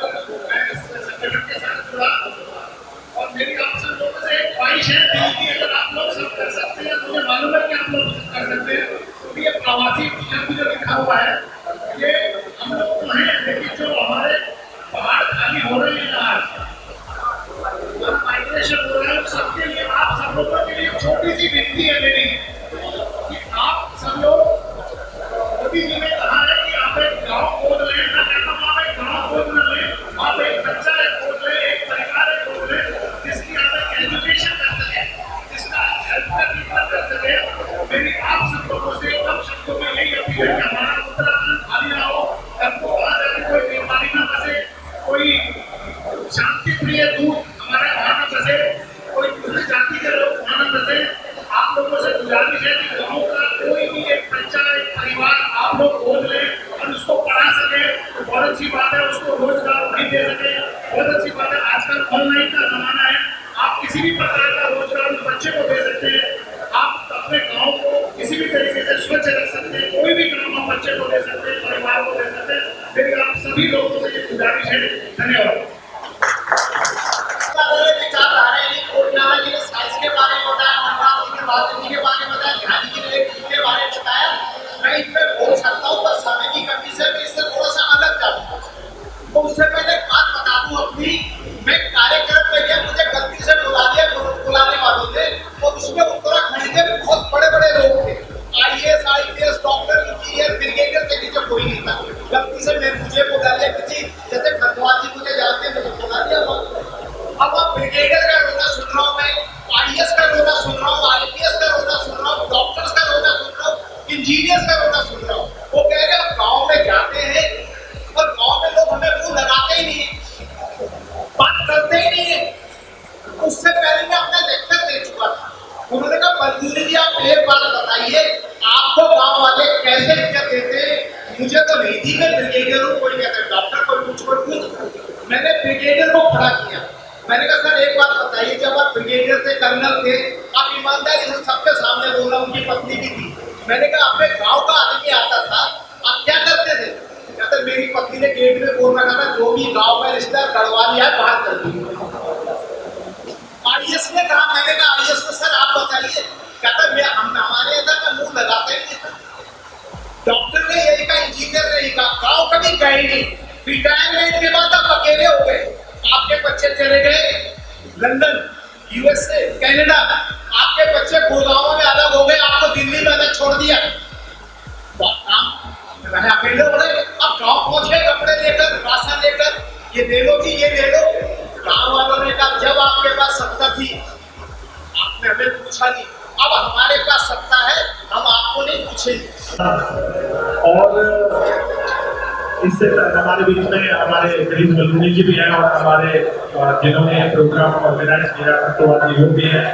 मैं इस संगठन के साथ जुड़ा। और मेरी आप सब लोगों से एक ख्वाहिश है दिल की, अगर आप लोग सब कर सकते हैं, मुझे मालूम है कि आप लोग कर सकते हैं, क्योंकि ये प्रवासी शब्द जो लिखा हुआ है ये हम लोग तो हैं, लेकिन जो हमारे पहाड़ खाली हो रहे हैं आज, माइग्रेशन हो रहा है, सबके लिए, आप सब लोगों के लिए छोटी सी विनती है मेरी कि आप सब लोग, मोदी जी ने कहा है कि आप एक गाँव खोद लें, मैं कहता हूँ आप एक गाँव खोद न लें, आप एक बच्चा एक खोद लें, एक परिवार एक खोद लें, जिसकी आप एक एजुकेशन कर सके, जिसका हेल्थ का ट्रीटमेंट कर सके। मेरी आप सब लोगों से कम शब्दों में यही अपील है कि हमारा उत्तराखंड खाली ना हो, सबको वहाँ जाके कोई बीमारी न बसे, कोई शांति प्रिय दूत हमारे वहाँ न बसे, कोई दूसरी जाति के लोग वहाँ न बसे। आप लोगों से गुजारिश है कि गाँव का कोई भी एक बच्चा एक परिवार आप लोग खोज लें और उसको पढ़ा सके तो बहुत अच्छी बात है, उसको रोजगार भी दे सके, बहुत अच्छी बात है। आजकल ऑनलाइन का जमाना है, आप आप किसी भी प्रकार का रोजगार उस बच्चे को दे सकते हैं, आप अपने गांव को किसी भी तरीके से स्वच्छ रख सकते हैं, कोई भी काम आप बच्चे को दे सकते हैं, परिवार को दे सकते हैं। लेकिन आप सभी लोगों से ये गुजारिश है। धन्यवाद। के बारे में बताया, मनराम जी के बारे जी के बारे में बताया, ध्यान जी ने के बारे में बताया। मैं इसमें बोल सकता हूँ, पर समय की कमी से मैं इससे थोड़ा सा अलग जाऊँगा। तो उससे पहले एक बात बता दूँ अपनी, मैं कार्यक्रम में गया, मुझे गलती से बुला दिया बुलाने वालों ने, और उसमें उत्तराखंड के बहुत बड़े बड़े लोग थे, IAS, IPS, doctor, engineer, brigadier से नीचे कोई नहीं था। गलती से मुझे बुला लिया किसी, जैसे खंडवा जी मुझे जानते हैं, मुझे बुला दिया। अब आप ब्रिगेडियर का रोना सुन रहा हूँ, मैं IAS का रोना सुन रहा हूँ, IPS का रोना सुन रहा हूँ, डॉक्टर्स का रोना सुन रहा हूँ, इंजीनियर्स का रोना सुन रहा हूँ। वो कह रहे हैं गाँव में जाते हैं और गाँव में लोग हमें मुंह लगाते ही नहीं है, बात करते ही नहीं है। उससे पहले मैं अपना लेक्चर दे चुका था। उन्होंने कहा मंजूरी जी आप एक बात बताइए, आपको गाँव वाले कैसे इज्जत देते हैं? मुझे तो नहीं दी, मैं ब्रिगेडियर हूँ, कोई कहते हैं डॉक्टर, कोई कुछ। मैंने ब्रिगेडियर को खड़ा किया, मैंने कहा सर एक बात बताइए, जब आप ब्रिगेडियर से कर्नल थे, आप ईमानदारी से सबके सामने बोल रहा, उनकी पत्नी भी थी। मैंने कहा अपने गांव का आदमी आता था, आप क्या करते थे? कहते मेरी पत्नी ने गेट में बोल रखा था, जो भी गांव में रिश्ता करवा लिया बाहर कर दी। IAS ने कहा, मैंने कहा IAS को सर आप बताइए। कहता हमारे यहाँ मुंह लगाते ही नहीं। डॉक्टर ने यही कहा, इंजीनियर ने यही कहा, गाँव कभी गए नहीं। रिटायरमेंट के बाद आप अकेले हो गए, आपके बच्चे चले गए लंदन, USA, कनाडा, आपके बच्चे गुड़गांव में अलग हो गए, आपको दिल्ली में अलग छोड़ दिया, रहे अकेले हो गए। अब गांव पहुंच गए कपड़े लेकर, राशन लेकर, ये ले लो जी, ये ले लो। गांव वालों ने कहा जब आपके पास सत्ता थी आपने हमें पूछा नहीं, अब हमारे पास सत्ता है, हम आपको नहीं पूछेंगे। और इससे हमारे बीच में हमारे गिरीश बलूनी जी भी हैं, और हमारे जिन्होंने प्रोग्राम ऑर्गेनाइज किया तो लोग भी हैं।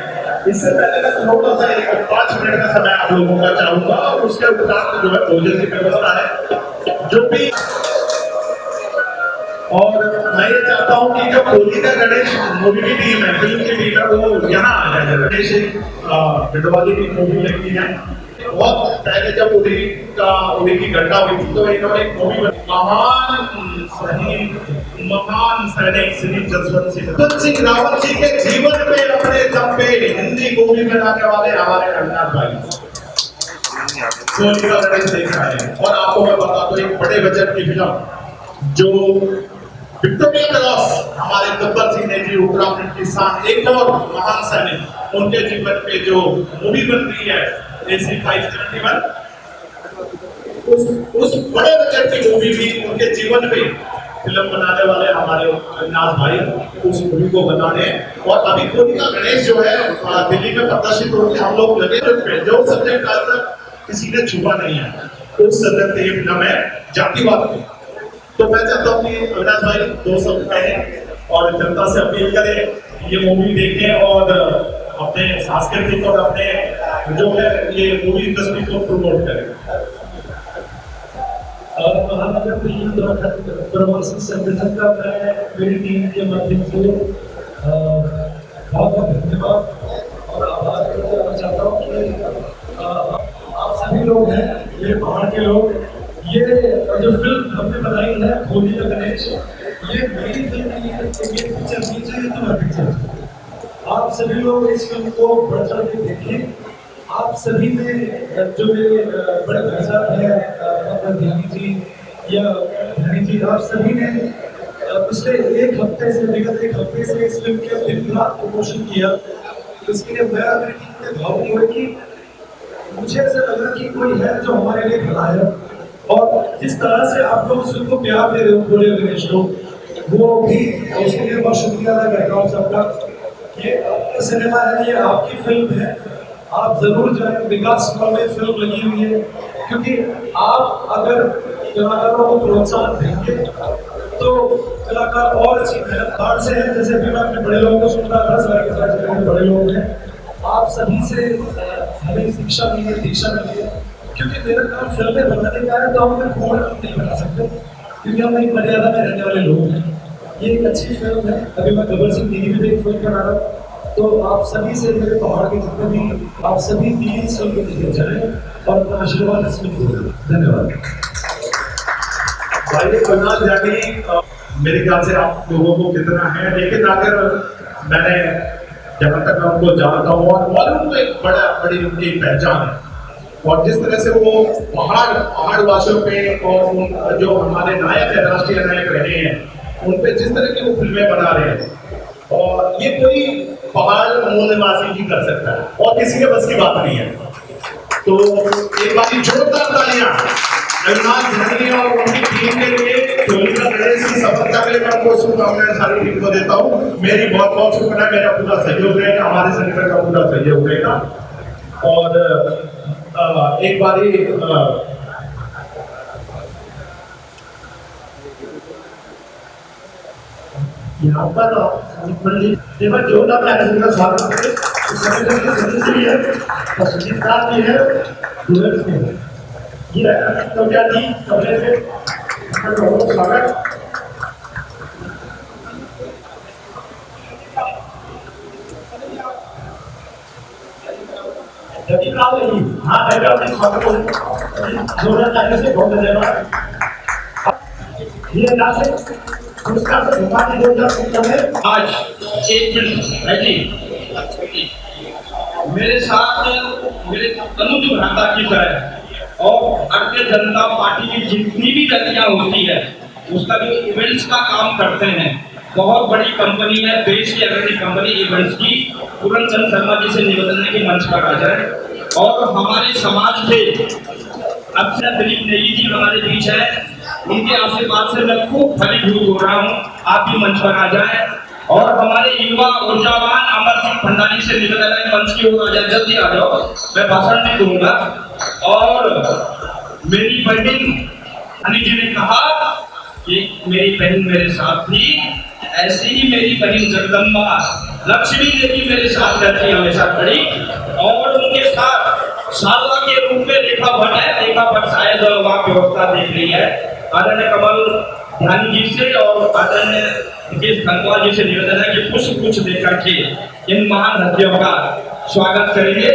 इससे पहले मैं थोड़ा सा 5 मिनट का समय आप लोगों का चाहूंगा, और उसके उपरांत जो है भोजन की व्यवस्था है जो भी। और मैं ये चाहता हूँ कि जो होली का गणेश मूवी की टीम है, फिल्म की टीम है, वो यहाँ आ जाए। गणेश बिडवाली की मूवी लगती है, बहुत पहले जब उन्हीं की घटना हुई थी, तो इन्होंने एक मूवी महान सैनिक श्री जसवंत सिंह रावत जी के जीवन पे अपने दम पे हिंदी मूवी बनाने वाले हमारे रंगनाथ भाई होली का गणेश देख रहे हैं। और आपको मैं बता दूं, एक बड़े बजट की फिल्म जो विक्टोरिया क्रॉस हमारे गब्बर सिंह ने जी, उत्तराखंड की शान, एक और महान सैनिक, उनके जीवन पे जो मूवी बन रही है AC 571, उस बड़े बजट की मूवी भी उनके जीवन पे फिल्म बनाने वाले हमारे रंगनाथ भाई उस मूवी को बनाने। और अभी होली का गणेश जो है दिल्ली में प्रदर्शित होकर हम लोग लगे, जो सब्जेक्ट आज तक किसी ने छुपा नहीं है, उस सब्जेक्ट ये फिल्म है जातिवाद की। तो मैं चाहता हूँ कि अविनाश भाई 2 शब्द कहें और जनता से अपील करें ये मूवी देखें और अपने सांस्कृतिक और अपने जो है ये मूवी इंडस्ट्री को प्रमोट करें। महानगर दिल्ली उत्तराखंड प्रवासी संगठन का मैं मेरी टीम के माध्यम से बहुत बहुत धन्यवाद और आभार करना चाहता हूँ कि आप सभी लोग हैं, ये पहाड़ के लोग, ये जो फिल्म हमने बनाई है होली का गणेश, ये मेरी फिल्म नहीं है, ये पिक्चर नीचे है, तुम्हारा पिक्चर। आप सभी लोग इस फिल्म को बढ़ चढ़ के देखें। आप सभी ने जो मेरे बड़े भाई साहब हैं ध्यानी जी या धनी जी, आप सभी ने पिछले एक हफ्ते से विगत एक हफ्ते से इस फिल्म के दिन रात प्रमोशन किया। इसके लिए मैं अपनी टीम में भावुक हुआ कि मुझे ऐसा लगा कि कोई है जो हमारे लिए खड़ा है, और जिस तरह से आप लोग फिल्म को प्यार दे रहे हो पूरे गणेश लोग, वो भी उसके लिए बहुत शुक्रिया अदा करता हूँ सबका। ये सिनेमा है, ये आपकी फिल्म है, आप जरूर जाएं। विकास में फिल्म लगी हुई है, क्योंकि आप अगर कलाकारों को प्रोत्साहन देंगे तो कलाकार और अच्छी मेहनत से हैं। जैसे भी मैं अपने बड़े लोगों को सुन रहा था, सारे के सारे बड़े लोग हैं, आप सभी से हमें शिक्षा मिली है, दीक्षा मिली है। क्योंकि मेरा काम फिल्में बनाने का है, तो हम फिल्म नहीं बना सकते, क्योंकि हम एक मर्यादा में रहने वाले लोग हैं। ये एक अच्छी फिल्म है। अभी मैं गब्बर सिंह दीदी में भी एक फिल्म बना रहा हूँ, तो आप सभी से मेरे पहाड़ के जितने भी आप सभी दिल से उनके नीचे जाएं और अपना आशीर्वाद इसमें दें। धन्यवाद। भाई प्रहलाद जानी मेरे ख्याल से आप लोगों को कितना है, लेकिन अगर मैंने जहाँ तक मैं उनको जानता हूँ और बॉलीवुड में एक बड़ी उनकी पहचान है, और जिस तरह से वो पहाड़ वासियों पे और जो हमारे नायक है, राष्ट्रीय नायक रहे हैं, उन पे जिस तरह की वो फिल्में बना रहे हैं, और ये कोई पहाड़ मूल निवासी ही कर सकता है और किसी के बस की बात नहीं है। तो एक बार जोरदार तालियां रघुनाथ जानी और उनकी टीम के लिए, चोलिका गणेश की सफलता के लिए मैं उनको शुभकामनाएं सारी टीम को देता हूँ। मेरी बहुत बहुत शुभकामनाएं, मेरा पूरा सहयोग रहेगा, हमारे संगठन का पूरा सहयोग रहेगा। और एक बारी यहाँ पर जोरदार मैनेजमेंट का स्वागत करें। इस संगठन के सदस्य भी है, तहसीलदार भी है, डीलर्स भी है। ये तो क्या थी कमरे से बहुत स्वागत। जब राव है हाँ अपने स्वागत को जोरदार ताली से बहुत धन्यवाद। ये नाम है उसका आज एक मिनट मेरे साथ मेरे तनुज भ्राता की तरह और भारतीय जनता पार्टी की जितनी भी गतियां होती है उसका जो इवेंट्स का काम करते हैं, बहुत बड़ी कंपनी है, देश की अग्रणी कंपनी इवेंट्स की, पूरन चंद शर्मा जी से निवेदन है कि मंच पर आ जाए। और हमारे समाज के अक्षर दिलीप नेगी जी हमारे बीच है, उनके आशीर्वाद से मैं खूब फलीभूत हो रहा हूँ, आप भी मंच पर आ जाए। और हमारे युवा ऊर्जावान अमर सिंह भंडारी से निवेदन है मंच की ओर आ जाए, जल्दी आ जाओ, मैं भाषण नहीं दूंगा। और मेरी बहन हनी जी ने कहा कि मेरी बहन मेरे साथ थी, ऐसी ही मेरी बहन जगदम्बा लक्ष्मी देवी मेरे साथ रहती है हमेशा खड़ी। और उनके साथ शारदा के रूप में रेखा भट्ट है, रेखा भट्ट शायद वहाँ व्यवस्था देख रही है। आदरणीय कमल ध्यान जी से और आदरणीय मुकेश खंडवा जी से निवेदन है कि पुष्प कुछ देकर के इन महान हस्तियों का स्वागत करेंगे।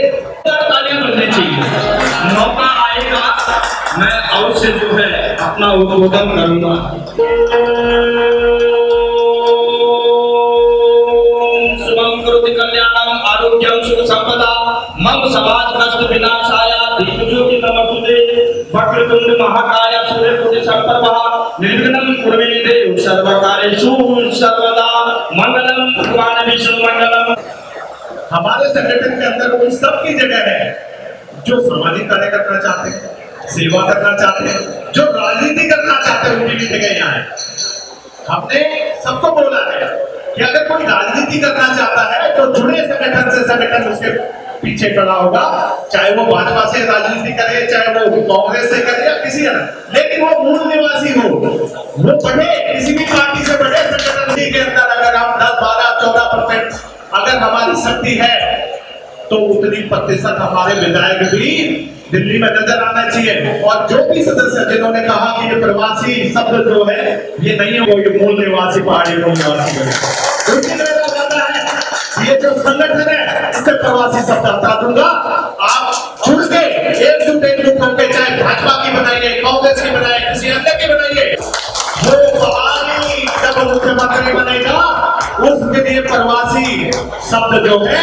तालियां बजनी चाहिए, मौका आएगा मैं अवश्य जो है अपना उद्बोधन करूंगा। शुभम करोति कल्याणम आरोग्यम सुख संपदा मम समाज नष्ट विनाशाय दीपज्योति नमस्तुते वक्रतुंड महाकाय सूर्यकोटि समप्रभा निर्विघ्नं कुरु मे देव सर्वकार्येषु सर्वदा मंगलम भगवान विष्णु मंगलम। हमारे संगठन के अंदर उन सब की जगह है जो सामाजिक कार्य करना चाहते हैं, सेवा करना चाहते हैं, जो राजनीति करना चाहते हैं, उनकी भी जगह यहाँ है। हमने सबको बोला है कि अगर कोई राजनीति करना चाहता है तो जुड़े संगठन से संगठन उसके पीछे खड़ा होगा, चाहे वो भाजपा से राजनीति करे, चाहे वो कांग्रेस से करे या किसी अन्य, लेकिन वो मूल निवासी हो, वो बढ़े, किसी भी पार्टी से बढ़े संगठन के अंदर। अगर हम 10, 12, 14% अगर हमारी शक्ति है तो उतनी प्रतिशत हमारे विधायक भी दिल्ली में नजर आना चाहिए। और जो भी सदस्य जिन्होंने कहा कि ये प्रवासी शब्द जो है ये नहीं है, वो ये मूल निवासी पहाड़ी मूल निवासी है। ये जो संगठन है इससे प्रवासी शब्द हटा दूंगा। आप जुड़ के एकजुट होकर चाहे भाजपा की बनाइए, कांग्रेस की बनाइए, किसी अन्य की बनाइए, वो पहाड़ी जब मुख्यमंत्री बनेगा उसके लिए प्रवासी शब्द जो है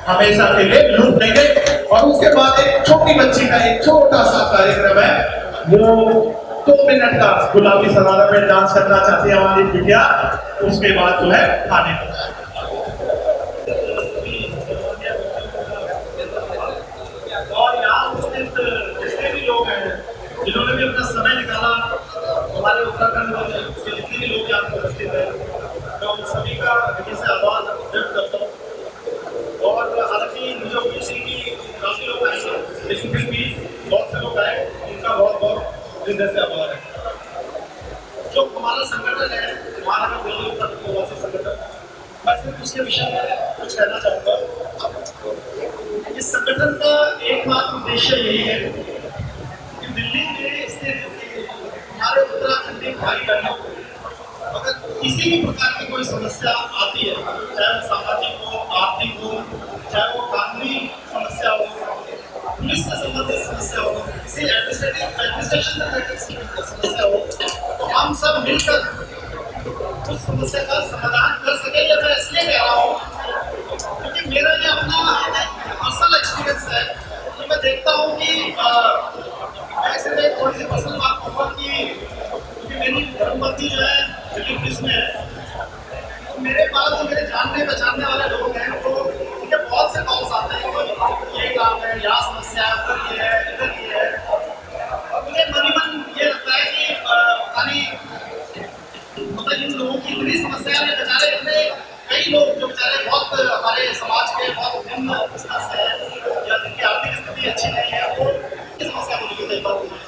हमेशा के लिए लुट देंगे। और उसके बाद एक छोटी बच्ची का एक छोटा सा कार्यक्रम है, वो 2 मिनट का गुलाबी सरारा पे डांस करना चाहती है हमारी बिटिया, उसके बाद जो है खाने और यहाँ उपस्थित जितने भी लोग हैं जिन्होंने भी अपना समय निकाला, हमारे उत्तराखंड के जितने भी लोग यहाँ उपस्थित हैं, मैं उन सभी का से आभार व्यक्त करता हूँ। और हालांकि मुझे उम्मीद थी कि काफी लोग आएंगे, लेकिन फिर भी बहुत से लोग आए, उनका बहुत बहुत हृदय से आभार है। जो हमारा संगठन है, हमारा दिल्ली उत्तर प्रवासी संगठन, मैं सिर्फ उसके विषय में कुछ कहना चाहूँगा। इस संगठन का एकमात्र उद्देश्य यही है कि दिल्ली में स्थित हमारे उत्तराखंडी भाई बहनों अगर किसी भी प्रकार की कोई समस्या आती है, चाहे सामाजिक हो, आर्थिक हो, सर्विस से संबंधित समस्या हो, किसी एडमिनिस्ट्रेशन से रिलेटेड समस्या हो, तो हम सब मिलकर उस समस्या का समाधान कर सके। ये मैं इसलिए कह रहा हूँ क्योंकि मेरा ये अपना पर्सनल एक्सपीरियंस है कि मैं देखता हूँ कि मैं सिर्फ एक थोड़ी सी पर्सनल बात कहूँगा कि मेरी धर्मपत्नी जो है दिल्ली पुलिस में है, तो मेरे पास जो मेरे जानने पहचानने वाले लोग हैं वो उनके बहुत से कॉल्स आते हैं कि ये काम है, यहाँ समस्या है, उधर ये है, इधर ये है। और मुझे मन ही मन ये लगता है कि पता नहीं मतलब इन लोगों की इतनी समस्या है, बेचारे इतने कई लोग जो बेचारे बहुत हमारे समाज के बहुत निम्न स्तर से हैं या जिनकी आर्थिक स्थिति अच्छी नहीं है, वो इस समस्या को लेकर पाते हैं।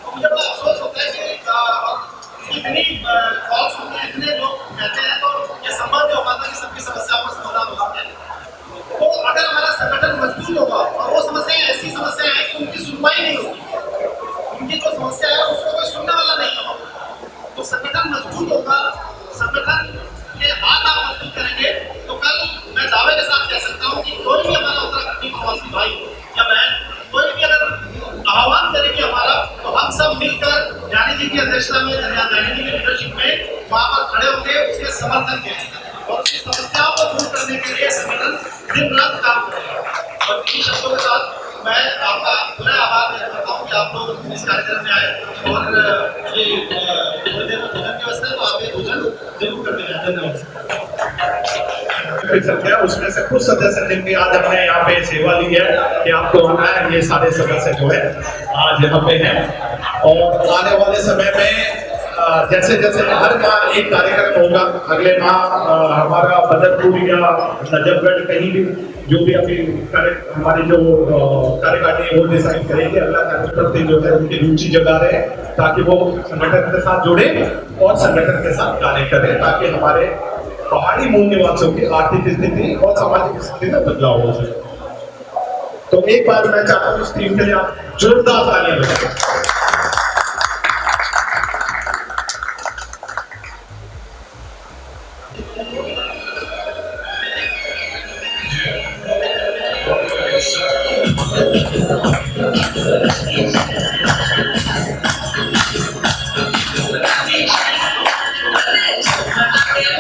तो मुझे बड़ा अफसोस होता है कि इतनी कॉल्स होते हैं, इतने लोग कहते हैं, तो ये संभव नहीं हो पाता कि सबकी समस्याओं का समाधान हो सके। तो अगर हमारा संगठन मजबूत होगा और वो समस्याएं ऐसी समस्याएं हैं कि उनकी सुनवाई नहीं होगी, उनकी जो समस्या है उसको कोई सुनने वाला नहीं होगा, तो संगठन मजबूत होगा, संगठन के हाथ आप मजबूत करेंगे, तो कल मैं दावे के साथ कह सकता हूँ कि कोई भी हमारा उत्तराखंडी प्रवासी भाई या बहन कोई भी अगर आह्वान करेंगे हमारा, तो हम सब मिलकर जानी जी की अध्यक्षता में या जानी जी की लीडरशिप में वहाँ पर खड़े होंगे, उसके समर्थन देंगे और उसकी समस्याओं को दूर करने के लिए संगठन दिन रात काम करेगा। और इन्हीं शब्दों के साथ मैं आपका पूरा आभार व्यक्त करता हूँ कि आप लोग इस कार्यक्रम में आए और ये थोड़ी देर में भोजन की व्यवस्था है, तो आप ये भोजन जरूर करते हैं। धन्यवाद। फिर सकते हैं उसमें से कुछ सदस्य जिनकी आज हमने यहाँ पे सेवा ली है कि आपको आना है, ये सारे सदस्य जो है आज यहाँ पे हैं और आने वाले समय में जैसे जैसे हर माह एक कार्यक्रम होगा, अगले माह हमारा बदरपुर या नजफगढ़ कहीं भी जो भी अभी हमारी जो कार्यकारिणी है वो डिसाइड करेंगे, अगला कार्यक्रम जो है उनकी रुचि जगा रहे ताकि वो संगठन के साथ जुड़े और संगठन के साथ कार्य करें ताकि हमारे पहाड़ी मूल निवासियों की आर्थिक स्थिति और सामाजिक स्थिति में बदलाव हो सके। तो एक बार मैं चाहता हूँ इस टीम के लिए आप जोरदार तालियां बजाएं।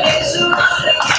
Yes,